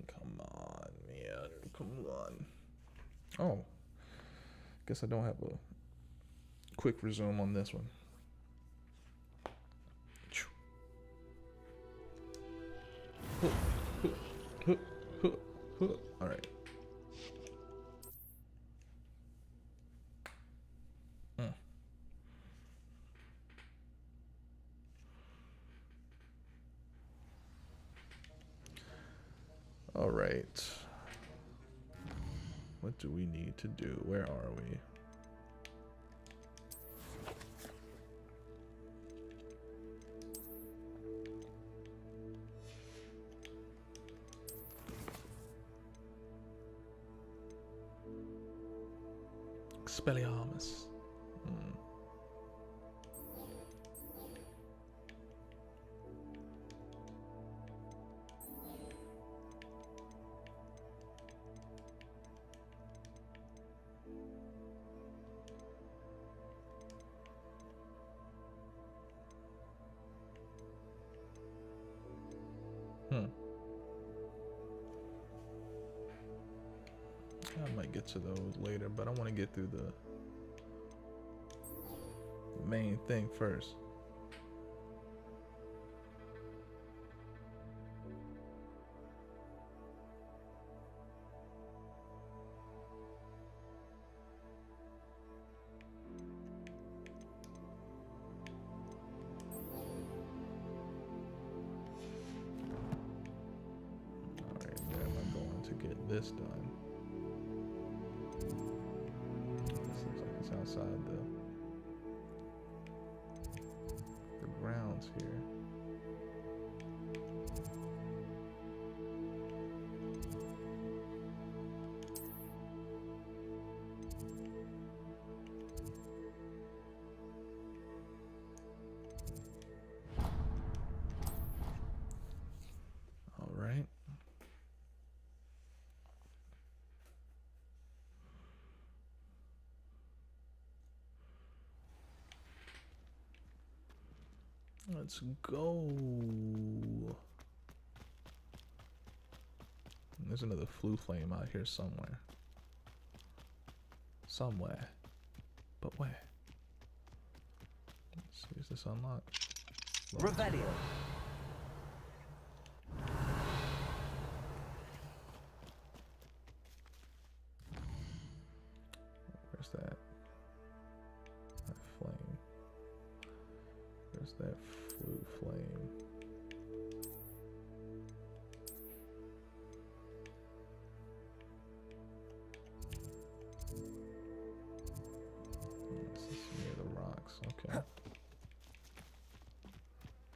Come on, man. Come on. Oh. Guess I don't have a quick resume on this one. All right. All right. What do we need to do? Where are we? Expelliarmus. I might get to those later, but I want to get through the main thing first. Alright, where am I going to get this done? This looks like it's outside the grounds here. All right. Let's go. There's another flue flame out here somewhere. Somewhere. But where? Let's see, is this unlocked? Revelio. Where's that? That flame. Where's that flue flame? This is near the rocks. Okay.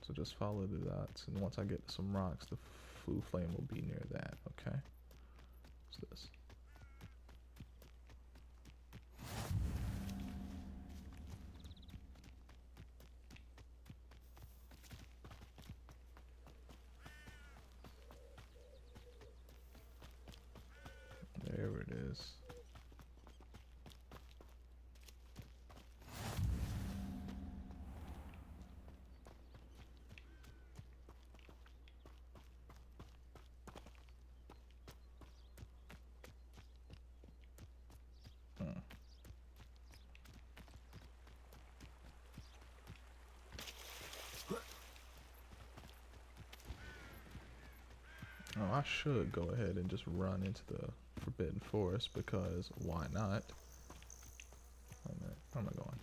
So just follow the dots, and once I get to some rocks, the flue flame will be near that. Okay. What's this? There it is. Oh, I should go ahead and just run into the Forbidden Forest, because why not? Wait a minute, where am I going?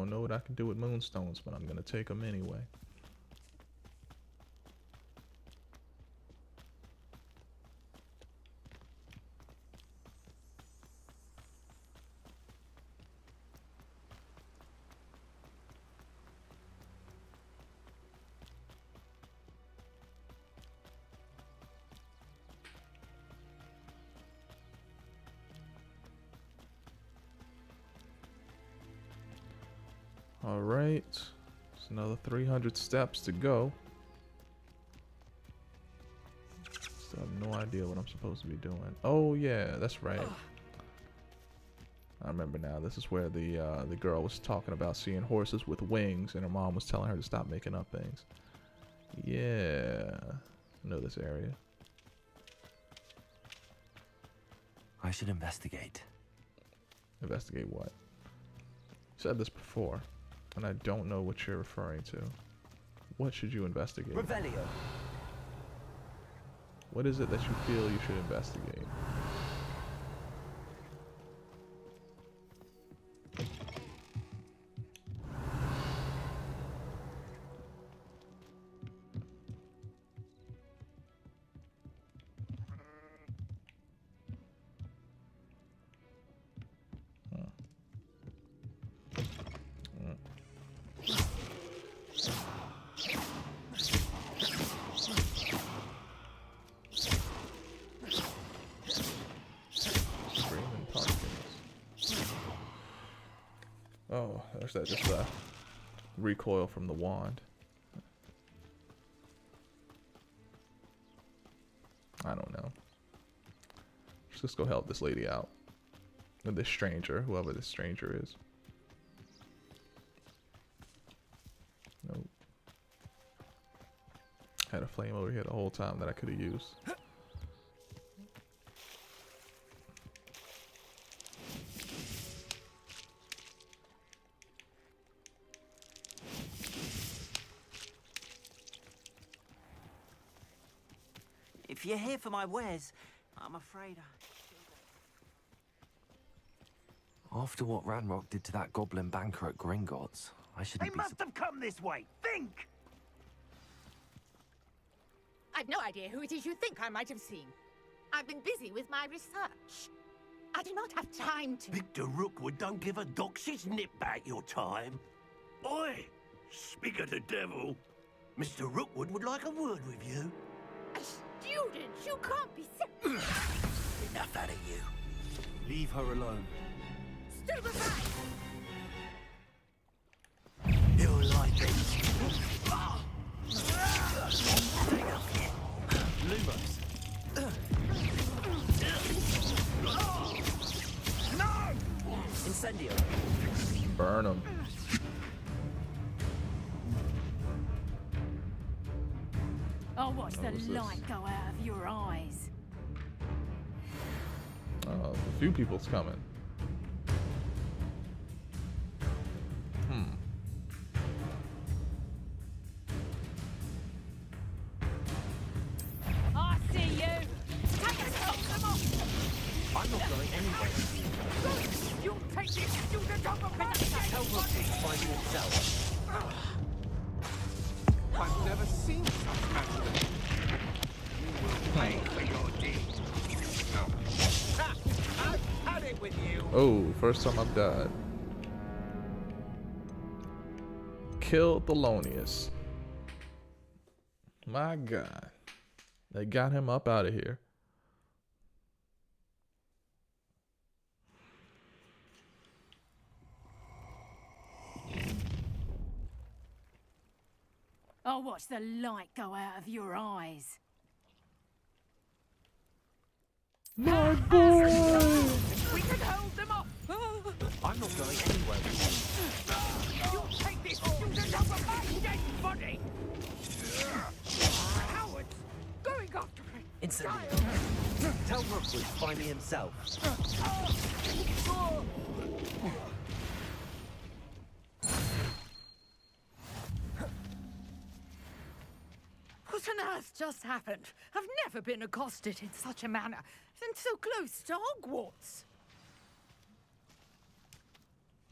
don't know what I can do with moonstones, but I'm gonna take them anyway. All right, it's another 300 steps to go. Still have no idea what I'm supposed to be doing. Oh yeah, that's right. I remember now. This is where the girl was talking about seeing horses with wings, and her mom was telling her to stop making up things. Yeah, I know this area. I should investigate. Investigate what? You said this before, and I don't know what you're referring to. What should you investigate? Revelio. What is it that you feel you should investigate? Oh, there's that just recoil from the wand. I don't know. Let's go help this lady out. Or this stranger, whoever this stranger is. Nope. Had a flame over here the whole time that I could have used. If you're here for my wares, I'm afraid After what Ranrock did to that goblin banker at Gringotts, I shouldn't be... They must have come this way! Think! I've no idea who it is you think I might have seen. I've been busy with my research. I do not have time to... Victor Rookwood don't give a doxy's nip back your time. Oi! Speak of the devil. Mr. Rookwood would like a word with you. A student? You can't be serious. Enough out of you. Leave her alone. Stupefy! You'll like it. Lumos. No! Incendio. Burn them. I'll watch the was this? light go out of your eyes. A few people's coming. I see you. Take us them off. I'm not going anywhere. You'll take this student off of Tell Rookwood to find himself. I've never seen such magic. You will pay for your deeds. I've had it with you. Oh, first time I've died. Killed Thelonious. My God. They got him up out of here. I'll watch the light go out of your eyes. My boy! We can hold them off. I'm not going anywhere. You'll take this student off of my dead body. Cowards! Going after me. Incendio. Tell Rookwood to find me himself. What on earth just happened? I've never been accosted in such a manner, and so close to Hogwarts.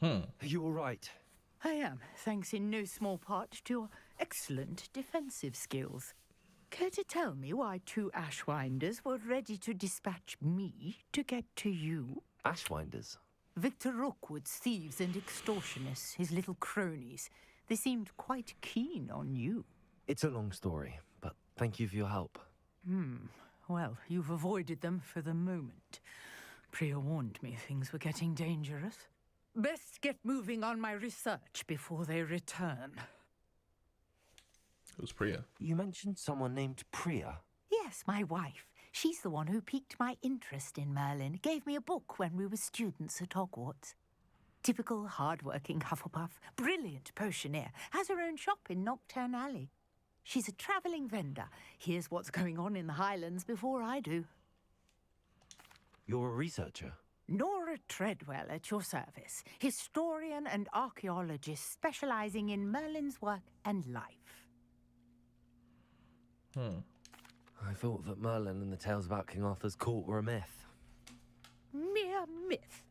Are you all right? I am, thanks in no small part to your excellent defensive skills. Care to tell me why 2 Ashwinders were ready to dispatch me to get to you? Ashwinders? Victor Rookwood's thieves and extortionists, his little cronies. They seemed quite keen on you. It's a long story, but thank you for your help. Well, you've avoided them for the moment. Priya warned me things were getting dangerous. Best get moving on my research before they return. Who's Priya? You mentioned someone named Priya. Yes, my wife. She's the one who piqued my interest in Merlin, gave me a book when we were students at Hogwarts. Typical hard-working Hufflepuff, brilliant potioneer, has her own shop in Nocturne Alley. She's a travelling vendor. Hears what's going on in the Highlands before I do. You're a researcher? Nora Treadwell at your service, historian and archaeologist specialising in Merlin's work and life. I thought that Merlin and the tales about King Arthur's court were a myth. Mere myth.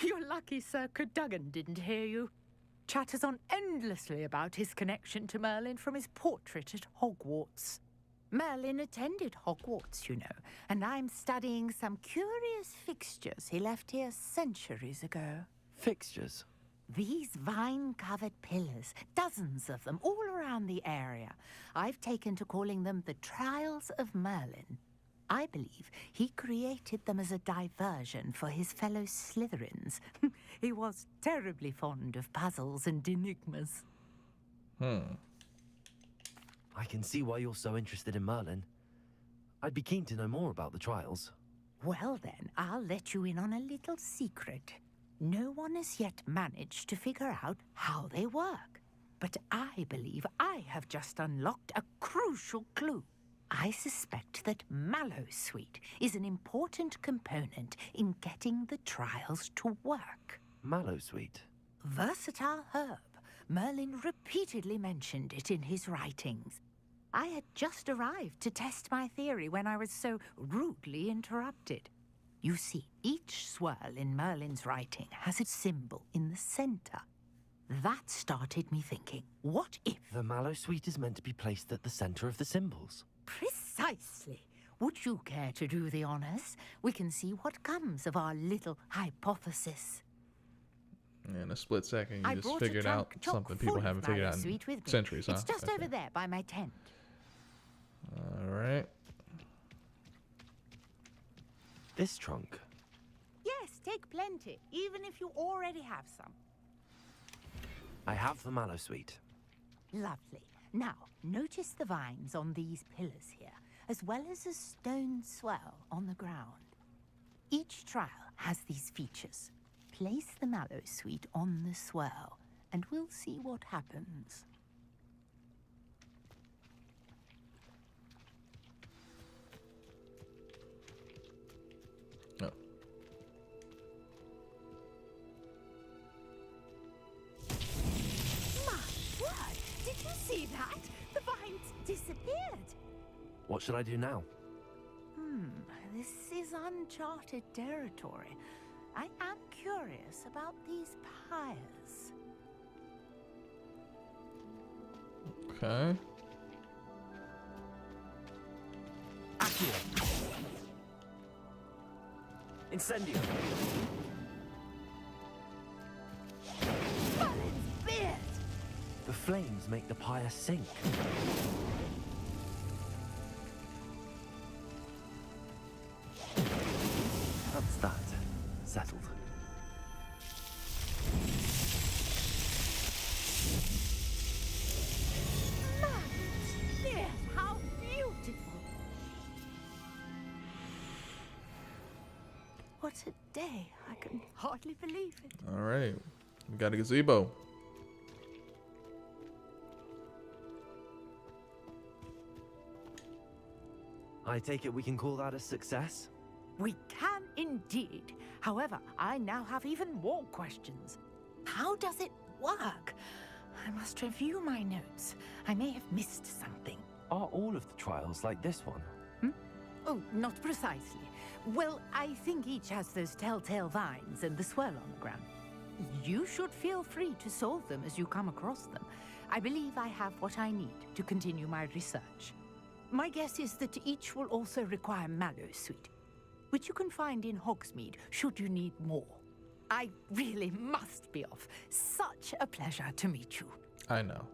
You're lucky Sir Cadogan didn't hear you. Chatters on endlessly about his connection to Merlin from his portrait at Hogwarts. Merlin attended Hogwarts, you know, and I'm studying some curious fixtures he left here centuries ago. Fixtures? These vine-covered pillars, dozens of them, all around the area. I've taken to calling them the Trials of Merlin. I believe he created them as a diversion for his fellow Slytherins. He was terribly fond of puzzles and enigmas. I can see why you're so interested in Merlin. I'd be keen to know more about the trials. Well then, I'll let you in on a little secret. No one has yet managed to figure out how they work. But I believe I have just unlocked a crucial clue. I suspect that Mallowsweet is an important component in getting the trials to work. Mallowsweet? Versatile herb. Merlin repeatedly mentioned it in his writings. I had just arrived to test my theory when I was so rudely interrupted. You see, each swirl in Merlin's writing has its symbol in the center. That started me thinking, what if... The Mallowsweet is meant to be placed at the center of the symbols. Precisely. Would you care to do the honors? We can see what comes of our little hypothesis. In a split second, I you just brought a figured out trunk chock something people full of haven't figured out in Mallowsweet with me. centuries, huh? It's just Okay. over there by my tent. All right. This trunk? Yes, take plenty, even if you already have some. I have the Mallowsweet. Lovely. Now, notice the vines on these pillars here, as well as a stone swell on the ground. Each trial has these features. Place the Mallowsweet on the swell, and we'll see what happens. No. My word! Did you see that? The vines disappeared. What should I do now? This is uncharted territory. I am curious about these pyres. Okay. Accio! Incendio! Merlin's beard! The flames make the pyre sink. That's that. Settled. Merlin's beard! How beautiful! What a day. I can hardly believe it. All right. We got a gazebo. I take it we can call that a success? We can indeed. However, I now have even more questions. How does it work? I must review my notes. I may have missed something. Are all of the trials like this one? Oh, not precisely. Well, I think each has those telltale vines and the swirl on the ground. You should feel free to solve them as you come across them. I believe I have what I need to continue my research. My guess is that each will also require mallow sweet, which you can find in Hogsmeade should you need more. I really must be off. Such a pleasure to meet you. I know.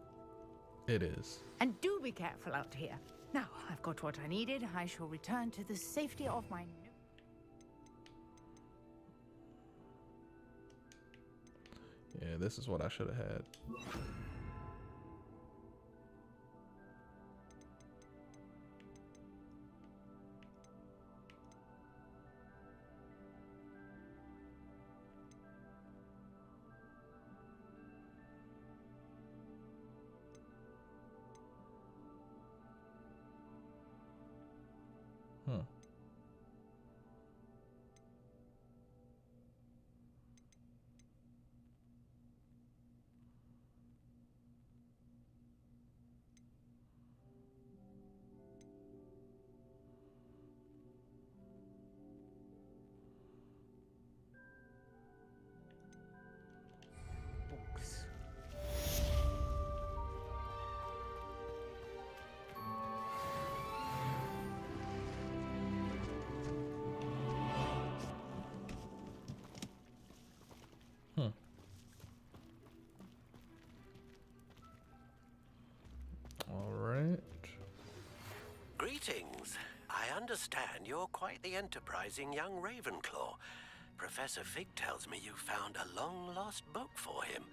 It is. And do be careful out here. Now, I've got what I needed. I shall return to the safety of my... Yeah, this is what I should have had. Hmm. Books. Hmm. All right. Greetings. I understand you're quite the enterprising young Ravenclaw. Professor Fig tells me you found a long-lost book for him.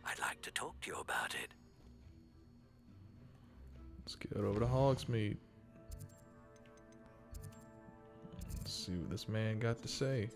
I'd like to talk to you about it. Let's get over to Hogsmeade. Let's see what this man got to say.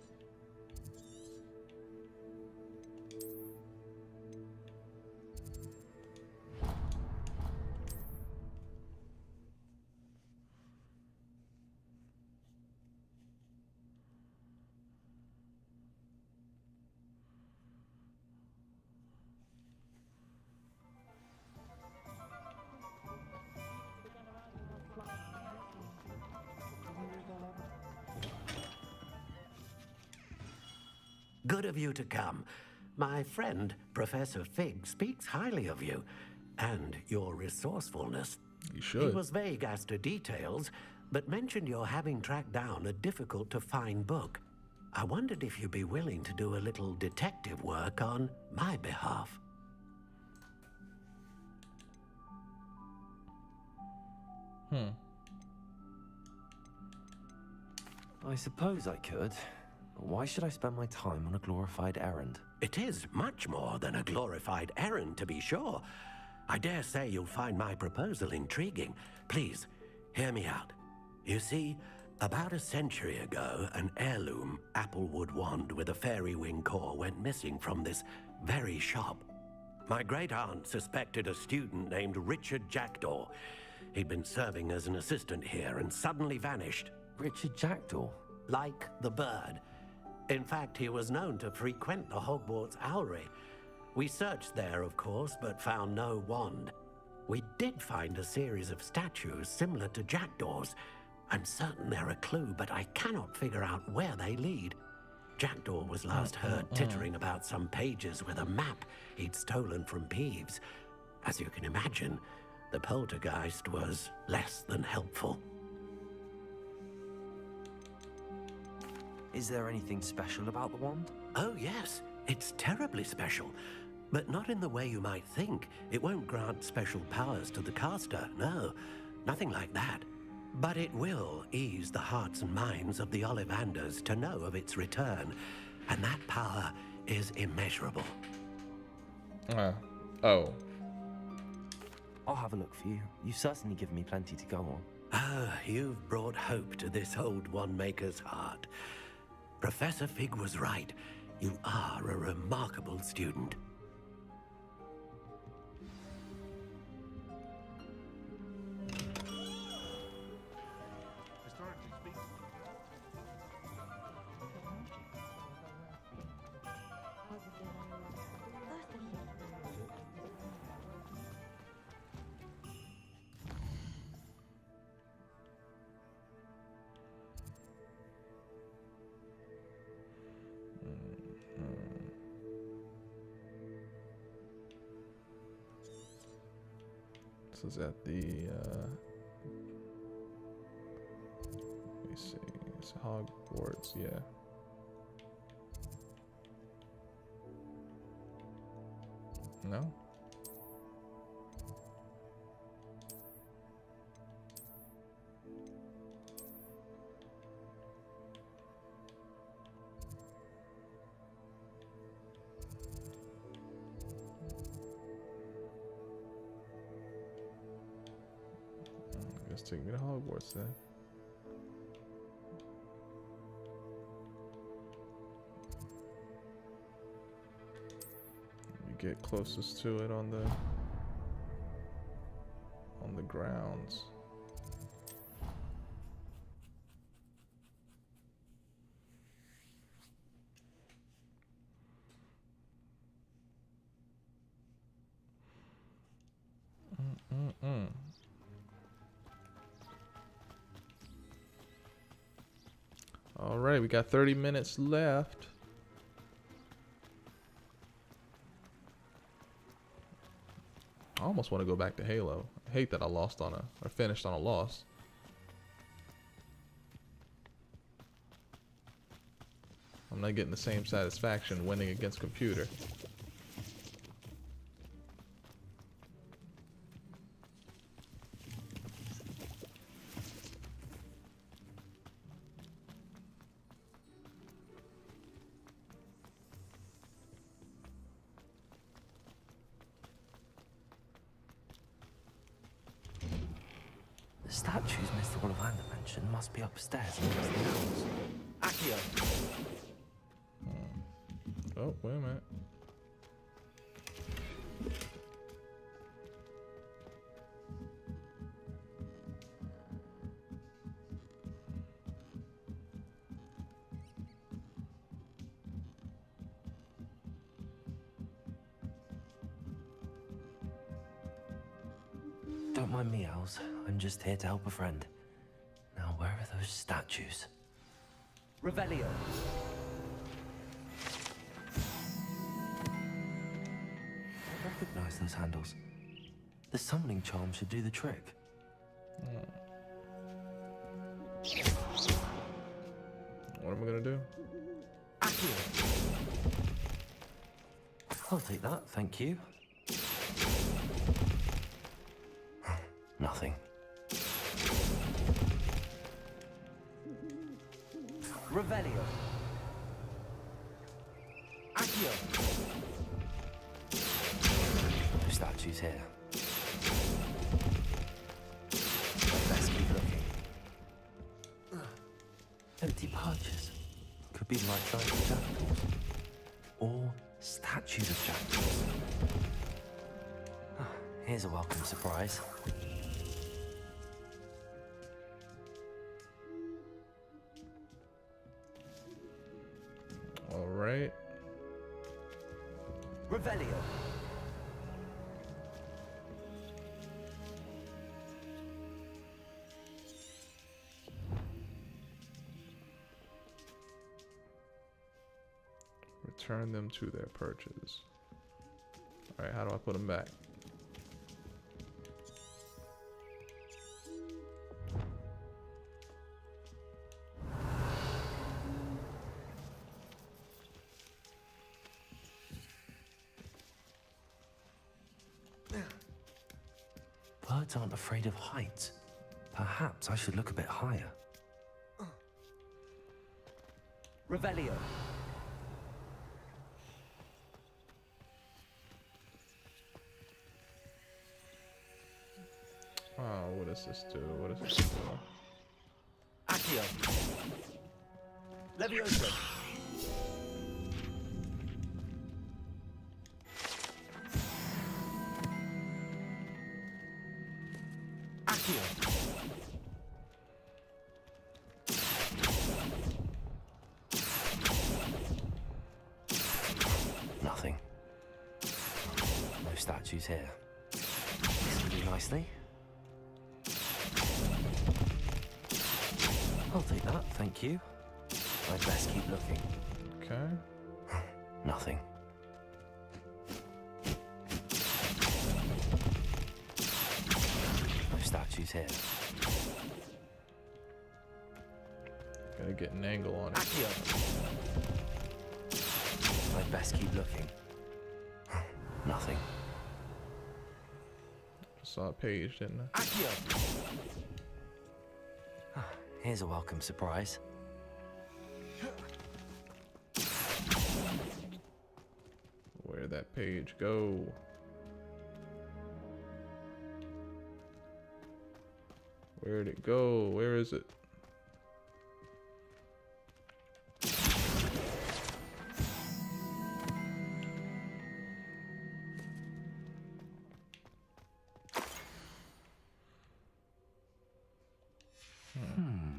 Good of you to come. My friend, Professor Fig, speaks highly of you and your resourcefulness. You He should. was vague as to details, but mentioned your having tracked down a difficult-to-find book. I wondered if you'd be willing to do a little detective work on my behalf. Hmm. I suppose I could. But why should I spend my time on a glorified errand? It is much more than a glorified errand, to be sure. I dare say you'll find my proposal intriguing. Please, hear me out. You see, about a century ago, an heirloom applewood wand with a fairy wing core went missing from this very shop. My great-aunt suspected a student named Richard Jackdaw. He'd been serving as an assistant here and suddenly vanished. Richard Jackdaw? Like the bird. In fact, he was known to frequent the Hogwarts Owlery. We searched there, of course, but found no wand. We did find a series of statues similar to Jackdaw's. I'm certain they're a clue, but I cannot figure out where they lead. Jackdaw was last heard tittering about some pages with a map he'd stolen from Peeves. As you can imagine, the poltergeist was less than helpful. Is there anything special about the wand? Oh, yes. It's terribly special. But not in the way you might think. It won't grant special powers to the caster, no. Nothing like that. But it will ease the hearts and minds of the Ollivanders to know of its return. And that power is immeasurable. Oh. I'll have a look for you. You've certainly given me plenty to go on. Ah, you've brought hope to this old one-maker's heart. Professor Fig was right. You are a remarkable student. Historically speaking. This is at the, let me see, it's Hogwarts, yeah. No? I guess take me to Hogwarts then. Get closest to it on the grounds. All right, we got 30 minutes left. I almost want to go back to Halo. I hate that I lost on or finished on a loss. I'm not getting the same satisfaction winning against computer. The statues Mr. Ollivander mentioned must be upstairs amongst the owls. Accio! Oh, wait a minute. Don't mind me, owls. I'm just here to help a friend. Now, where are those statues? Revelio. I recognize those handles. The summoning charm should do the trick. What am I gonna do? Accio! I'll take that, thank you. Nothing. Revelio. Accio. No statues here. Let's keep looking. Empty perches. Could be the right size for jackals. Or statues of jackals. Here's a welcome surprise. All right. Revelio. Return them to their perches. All right, how do I put them back? Birds aren't afraid of heights. Perhaps I should look a bit higher. Revelio. Oh, what does this do? What does this do? Accio. Levioso. Accio. Nothing. No statues here. This will do nicely. I'll take that, thank you. I'd best keep looking. Okay. Nothing. statues here. Gotta get an angle on it. Accio! I'd best keep looking. Nothing. Saw a page, didn't I? Accio! Here's a welcome surprise. Where'd that page go? Where'd it go? Where is it?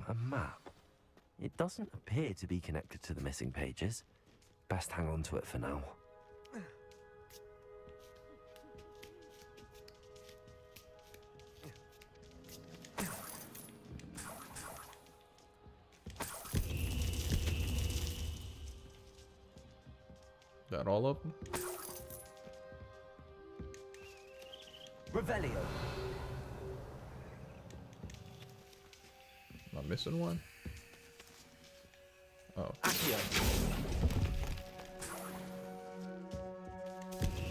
A map. It doesn't appear to be connected to the missing pages. Best hang on to it for now. Got all of them? Revelio. Am I missing one? Oh. Accio.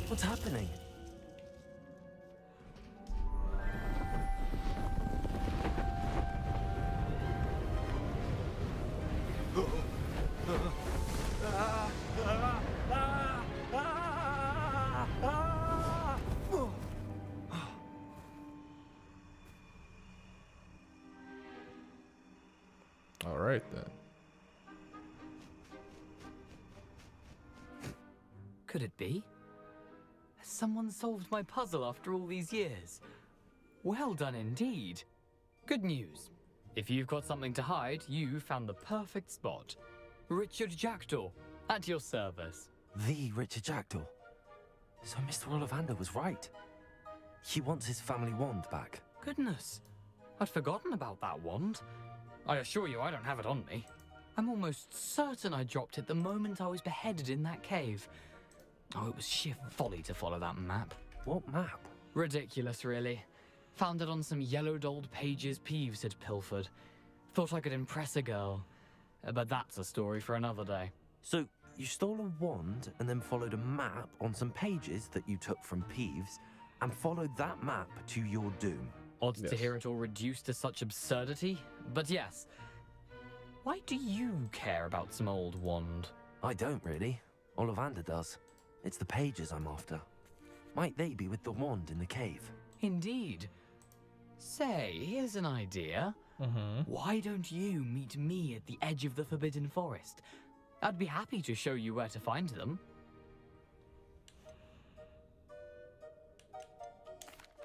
What's happening? All right then. Could it be? Has someone solved my puzzle after all these years? Well done indeed. Good news. If you've got something to hide, you found the perfect spot. Richard Jackdaw, at your service. The Richard Jackdaw. So Mr. Ollivander was right. He wants his family wand back. Goodness, I'd forgotten about that wand. I assure you I don't have it on me. I'm almost certain I dropped it the moment I was beheaded in that cave. Oh, it was sheer folly to follow that map. What map? Ridiculous, really. Found it on some yellowed old pages Peeves had pilfered. Thought I could impress a girl. But that's a story for another day. So you stole a wand and then followed a map on some pages that you took from Peeves and followed that map to your doom. Odd to Yes. hear it all reduced to such absurdity, but yes. Why do you care about some old wand? I don't really. Ollivander does. It's the pages I'm after. Might they be with the wand in the cave? Indeed. Say, here's an idea. Why don't you meet me at the edge of the Forbidden Forest? I'd be happy to show you where to find them.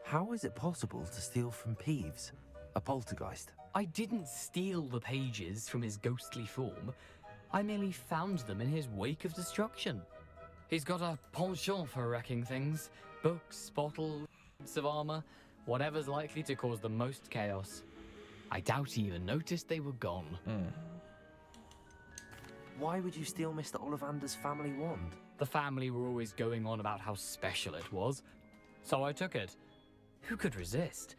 How is it possible to steal from Peeves, a poltergeist? I didn't steal the pages from his ghostly form. I merely found them in his wake of destruction. He's got a penchant for wrecking things. Books, bottles, bits of armor, whatever's likely to cause the most chaos. I doubt he even noticed they were gone. Why would you steal Mr. Ollivander's family wand? The family were always going on about how special it was, so I took it. Who could resist?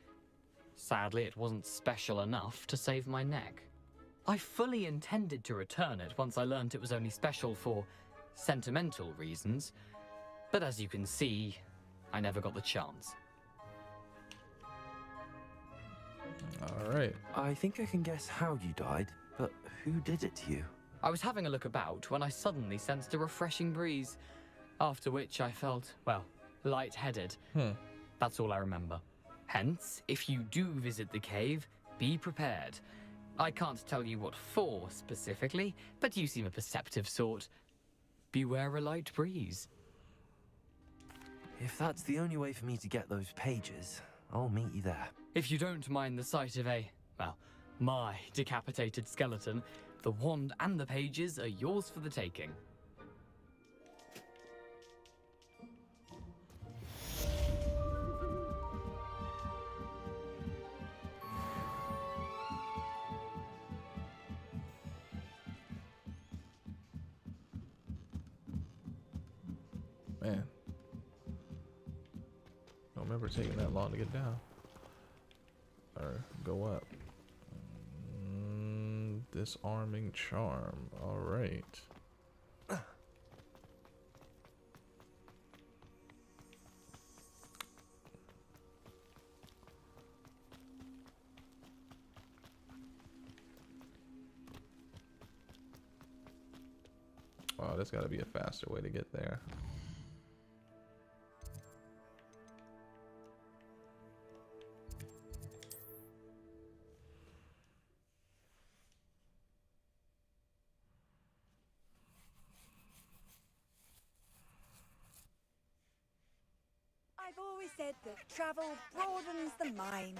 Sadly, it wasn't special enough to save my neck. I fully intended to return it once I learned it was only special for sentimental reasons, but as you can see, I never got the chance. All right. I think I can guess how you died, but who did it to you? I was having a look about when I suddenly sensed a refreshing breeze, after which I felt, well, lightheaded. That's all I remember. Hence, if you do visit the cave, be prepared. I can't tell you what for specifically, but you seem a perceptive sort. Beware a light breeze. If that's the only way for me to get those pages, I'll meet you there. If you don't mind the sight of my decapitated skeleton, the wand and the pages are yours for the taking. Man. Don't remember taking that long to get down. go up. Disarming charm. All right. Oh, there's got to be a faster way to get there. I've always said that travel broadens the mind.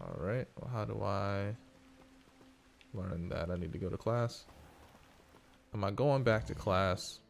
All right. Well, how do I learn that? I need to go to class. Am I going back to class?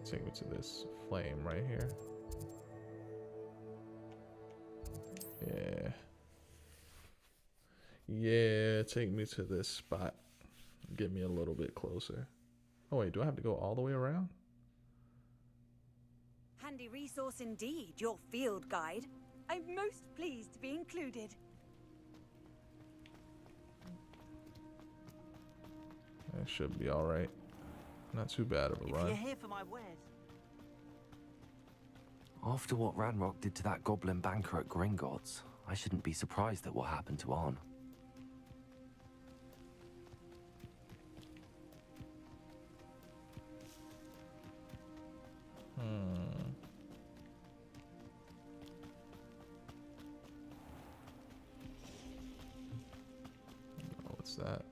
Take me to this flame right here. Yeah, take me to this spot. Get me a little bit closer. Oh wait, do I have to go all the way around? Handy resource indeed, your field guide. I'm most pleased to be included. That should be all right. Not too bad of a run. You're here for my wares. After what Ranrock did to that goblin banker at Gringotts, I shouldn't be surprised at what happened to Arn. What's that?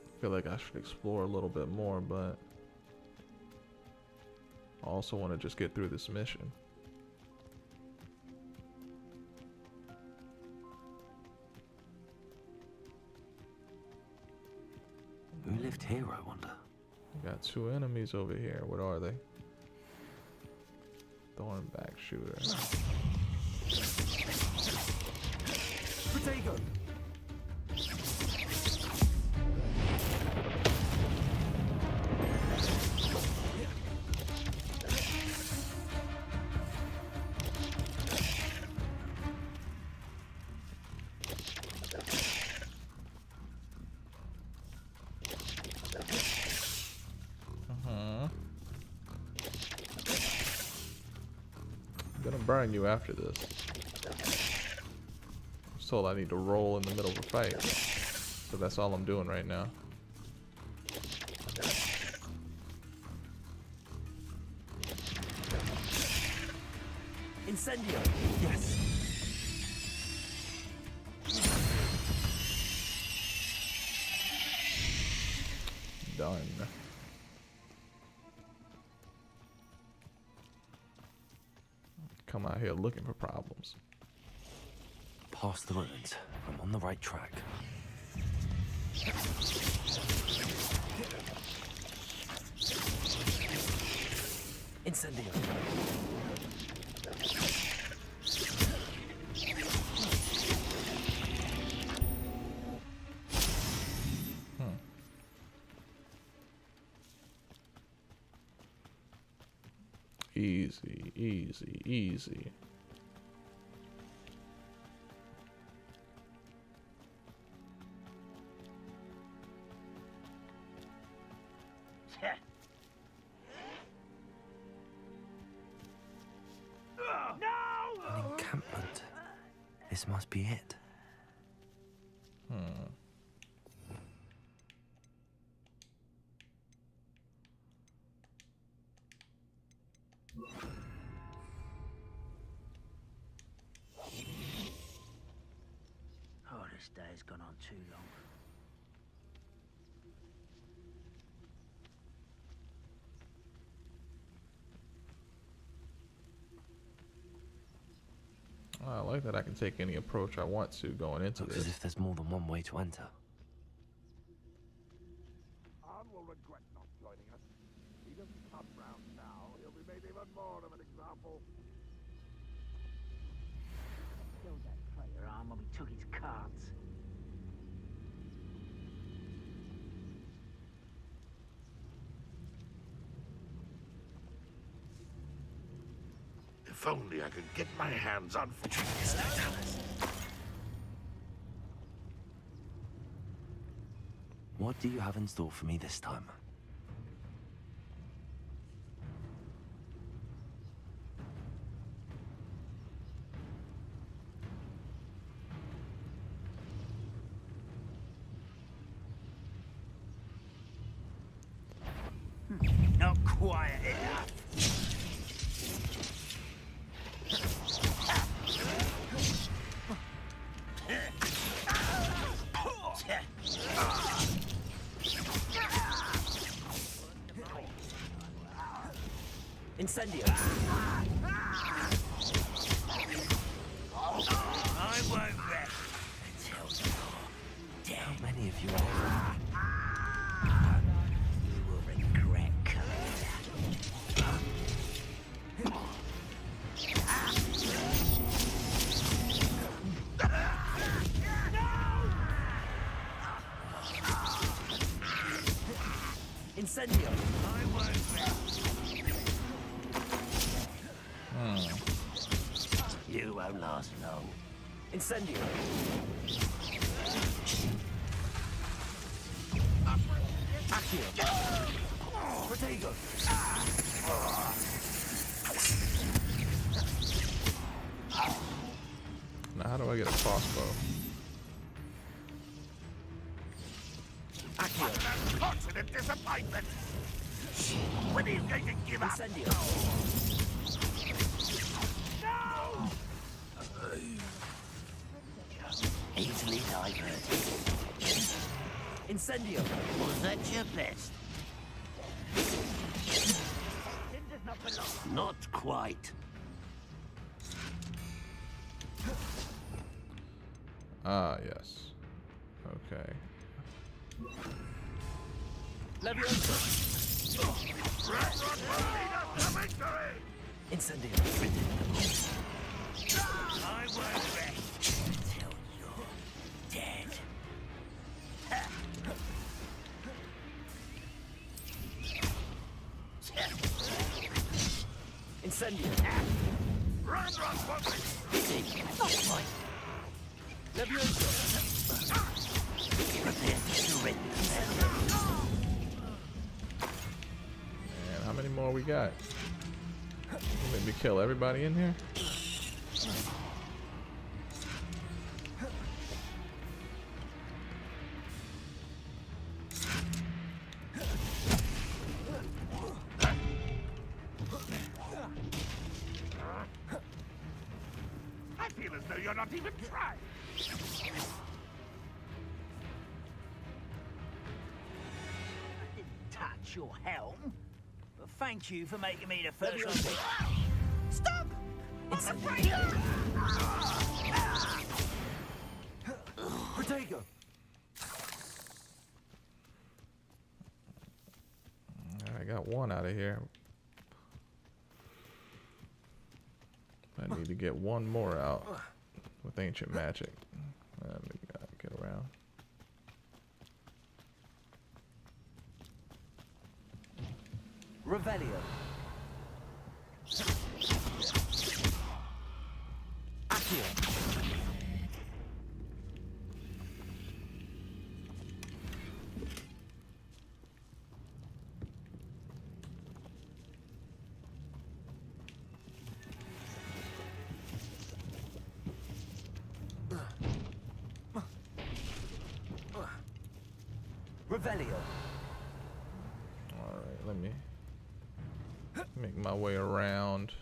I feel like I should explore a little bit more, but I also want to just get through this mission. Who lived here, I wonder? We got two enemies over here. What are they? Thornback shooter. Protego! I'm gonna burn you after this. I was told I need to roll in the middle of a fight. So that's all I'm doing right now. Incendio! Yes! Done. Come out here looking for problems. Past the ruins. I'm on the right track. Incendio! Easy, easy, easy. encampment. This must be it. Oh, this day's gone on too long. I like that I can take any approach I want to going into Looks this. as if there's more than one way to enter. Arn will regret not joining us. He doesn't come round now. He'll be made even more of an example. Killed that traitor Arn when we took his carts. If only I could get my hands on What do you have in store for me this time? Not quiet here. Incendio! I won't rest until you're How dead. many of you are? You will regret coming here. Incendio! I won't rest. You won't last long. Incendio! Accio! Protego! Now, how do I get a crossbow? Accio! Constant disappointment. When are you going to give up? Incendio! Easily diverted. Incendio! Was that your best? Not quite. Ah, yes. Okay. Leviosa! Incendio! I won't rest until you're dead. Incendio! Not quite. Leviosa! Prepare to surrender. And how many more we got? You make me kill everybody in here? I feel as though you're not even trying. I didn't touch your helm. But thank you for making me the first one. Stop! Protego! I got one out of here. I need to get one more out with ancient magic. Let me get around. Revelio! Accio! Revelio. All right, let me make my way around.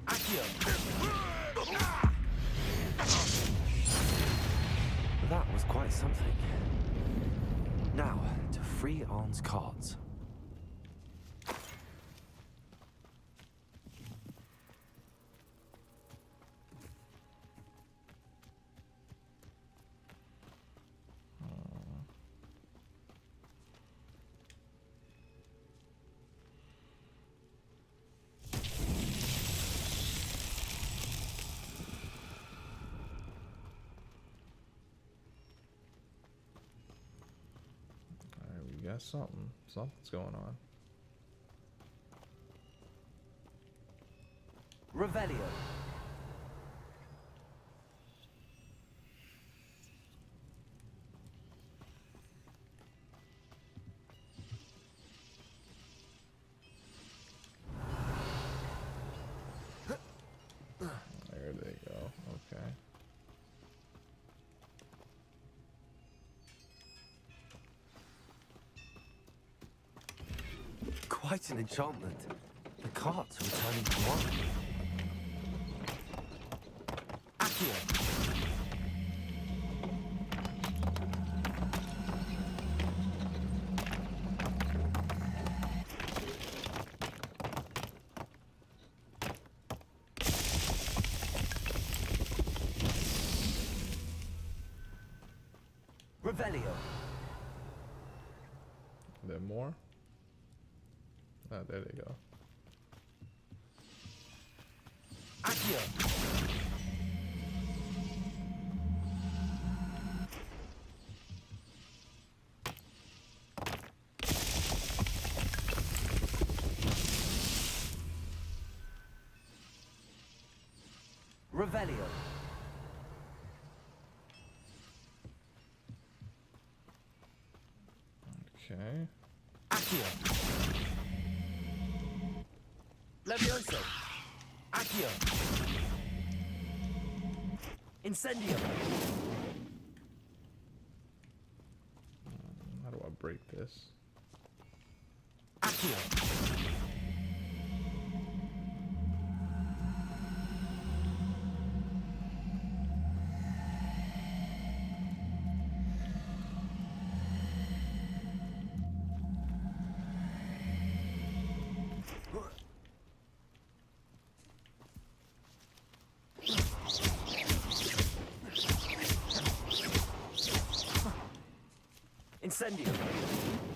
Accio. That was quite something. Now, to free Arn's cards. We got something's going on. Revelio. There they go. Okay. Quite an enchantment. The cards are returning to one. Accio. Revelio. There more? Ah, there they go. Accio. Revelio. Okay. Accio. Levioso. Accio. Incendio. How do I break this? Accio. Incendio.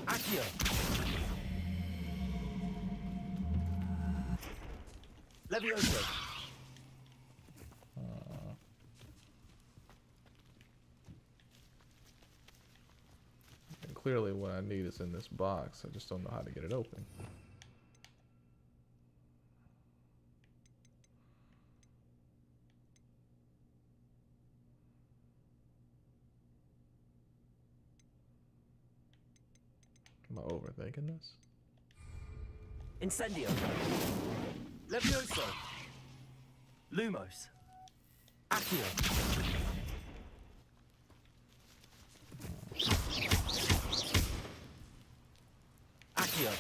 Accio. Levioso. And clearly what I need is in this box. I just don't know how to get it open. Am I overthinking this? Incendio. Levioso. Lumos. Accio. Accio.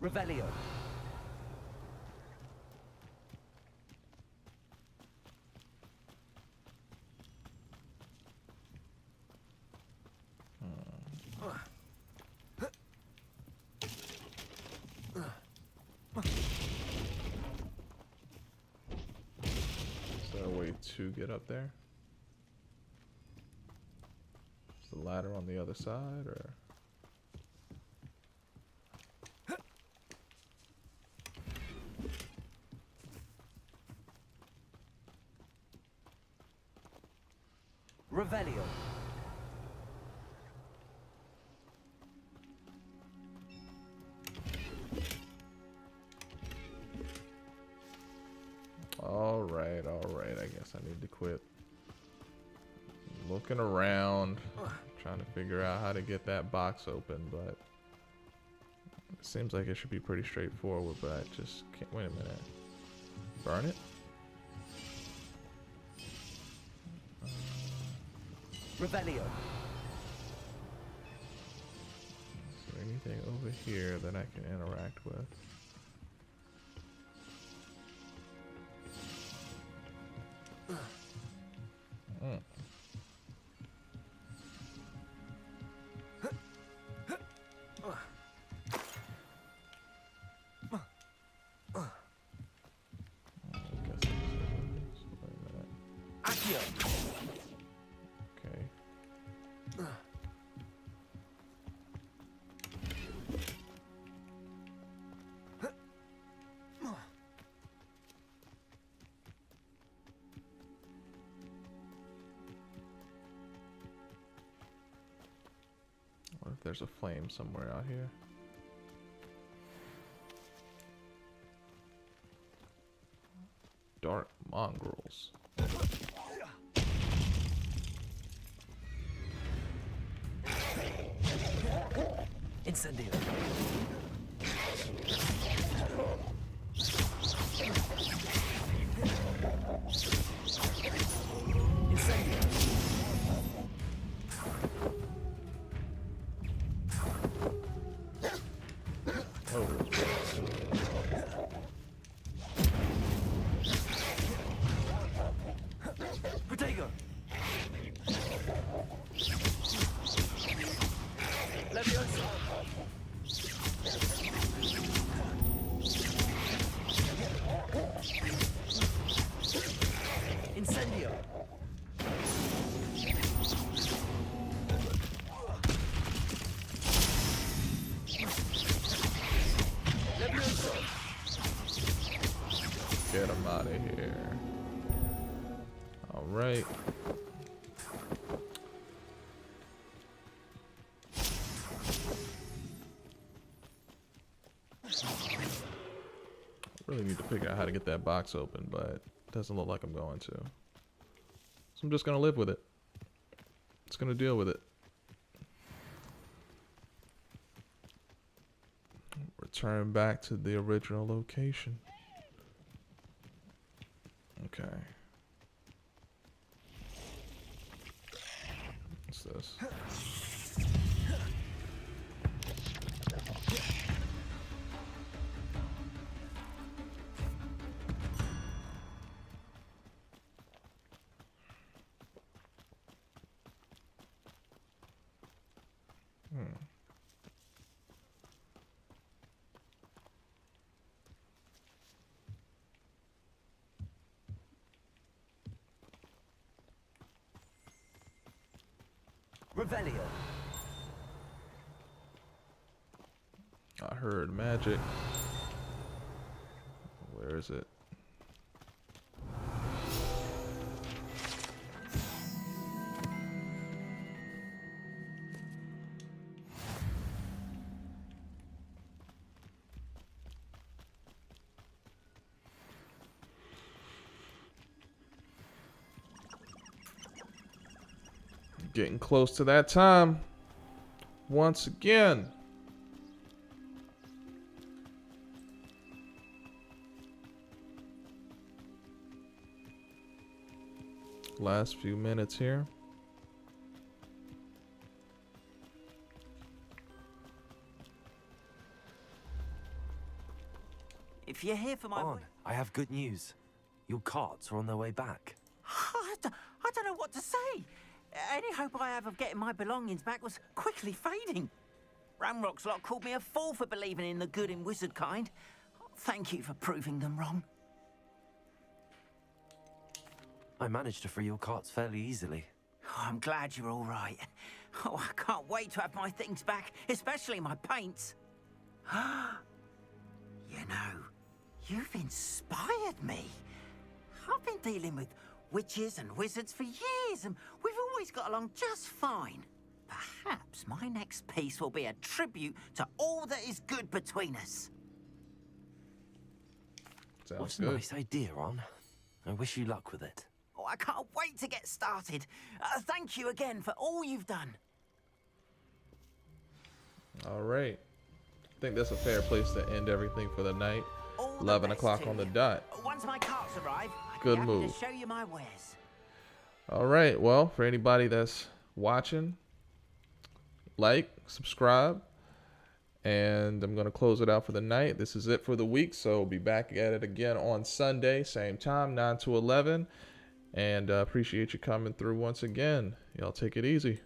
Revelio. Is there a way to get up there? Is the ladder on the other side, or? Revelio. All right. I guess I need to quit looking around, Trying to figure out how to get that box open, but it seems like it should be pretty straightforward, but I just can't. Wait a minute. Burn it? Revelio. Is there anything over here that I can interact with? Mm. Okay. What if there's a flame somewhere out here? Dark mongrels. Incendio. Incendio. Oh. Protego. Leviosa. Incendio. Leviosa. Get him out of here. All right. Really need to figure out how to get that box open, but it doesn't look like I'm going to. So I'm just going to live with it. Just going to deal with it. Return back to the original location. Okay. What's this? Revelio. I heard magic. Where is it? Getting close to that time. Once again. Last few minutes here. If you're here for my... On. I have good news. Your carts are on their way back. I don't know what to say. Any hope I have of getting my belongings back was quickly fading. Ramrock's lot called me a fool for believing in the good in wizard kind. Thank you for proving them wrong. I managed to free your carts fairly easily. Oh, I'm glad you're all right. Oh, I can't wait to have my things back, especially my paints. You know, you've inspired me. I've been dealing with witches and wizards for years, and we've always got along just fine. Perhaps my next piece will be a tribute to all that is good between us. Sounds What's good. a nice idea, Ron. I wish you luck with it. Oh, I can't wait to get started. Thank you again for all you've done. All right. I think that's a fair place to end everything for the night. All the 11 best o'clock to on the you. dot. Once my carts arrive, I'll Good be happy move. to show you my wares. All right. Well, for anybody that's watching, like, subscribe, and I'm going to close it out for the night. This is it for the week, so we'll be back at it again on Sunday, same time, 9 to 11, and appreciate you coming through once again. Y'all take it easy.